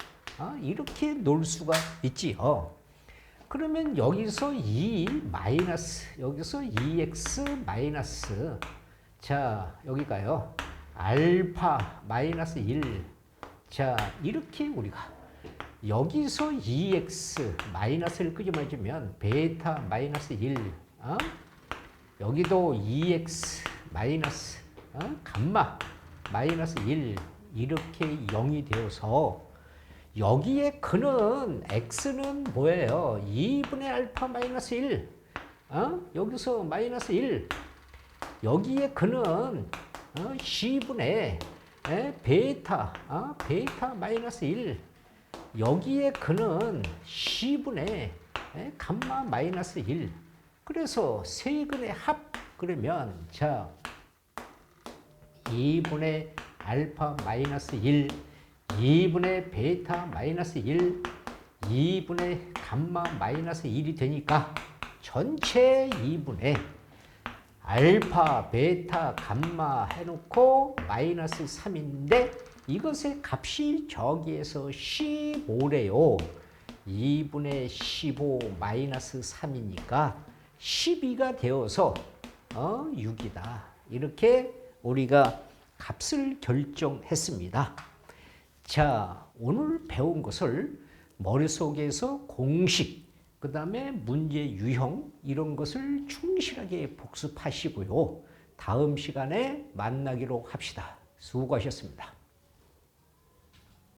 이렇게 놓을 수가 있지요. 그러면 여기서 2 마이너스 여기서 2x 마이너스 자 여기가요 알파 마이너스 1 자 이렇게 우리가 여기서 2x 마이너스를 끄집어주면 베타 마이너스 1 여기도 2x 마이너스 감마 마이너스 1 이렇게 0이 되어서 여기에 근은 x는 뭐예요? 2분의 알파 마이너스 1 여기서 마이너스 1 여기에 근은 C분의 베타 베타 마이너스 1 여기에 근은 C분의 감마 마이너스 1 그래서 세 근의 합 그러면 자 2분의 알파 마이너스 1 2분의 베타 마이너스 1 2분의 감마 마이너스 1이 되니까 전체 2분의 알파 베타 감마 해놓고 마이너스 3인데 이것의 값이 저기에서 15래요. 2분의 15 마이너스 3이니까 12가 되어서 6이다. 이렇게 우리가 값을 결정했습니다. 자, 오늘 배운 것을 머릿속에서 공식, 그 다음에 문제 유형 이런 것을 충실하게 복습하시고요. 다음 시간에 만나기로 합시다. 수고하셨습니다.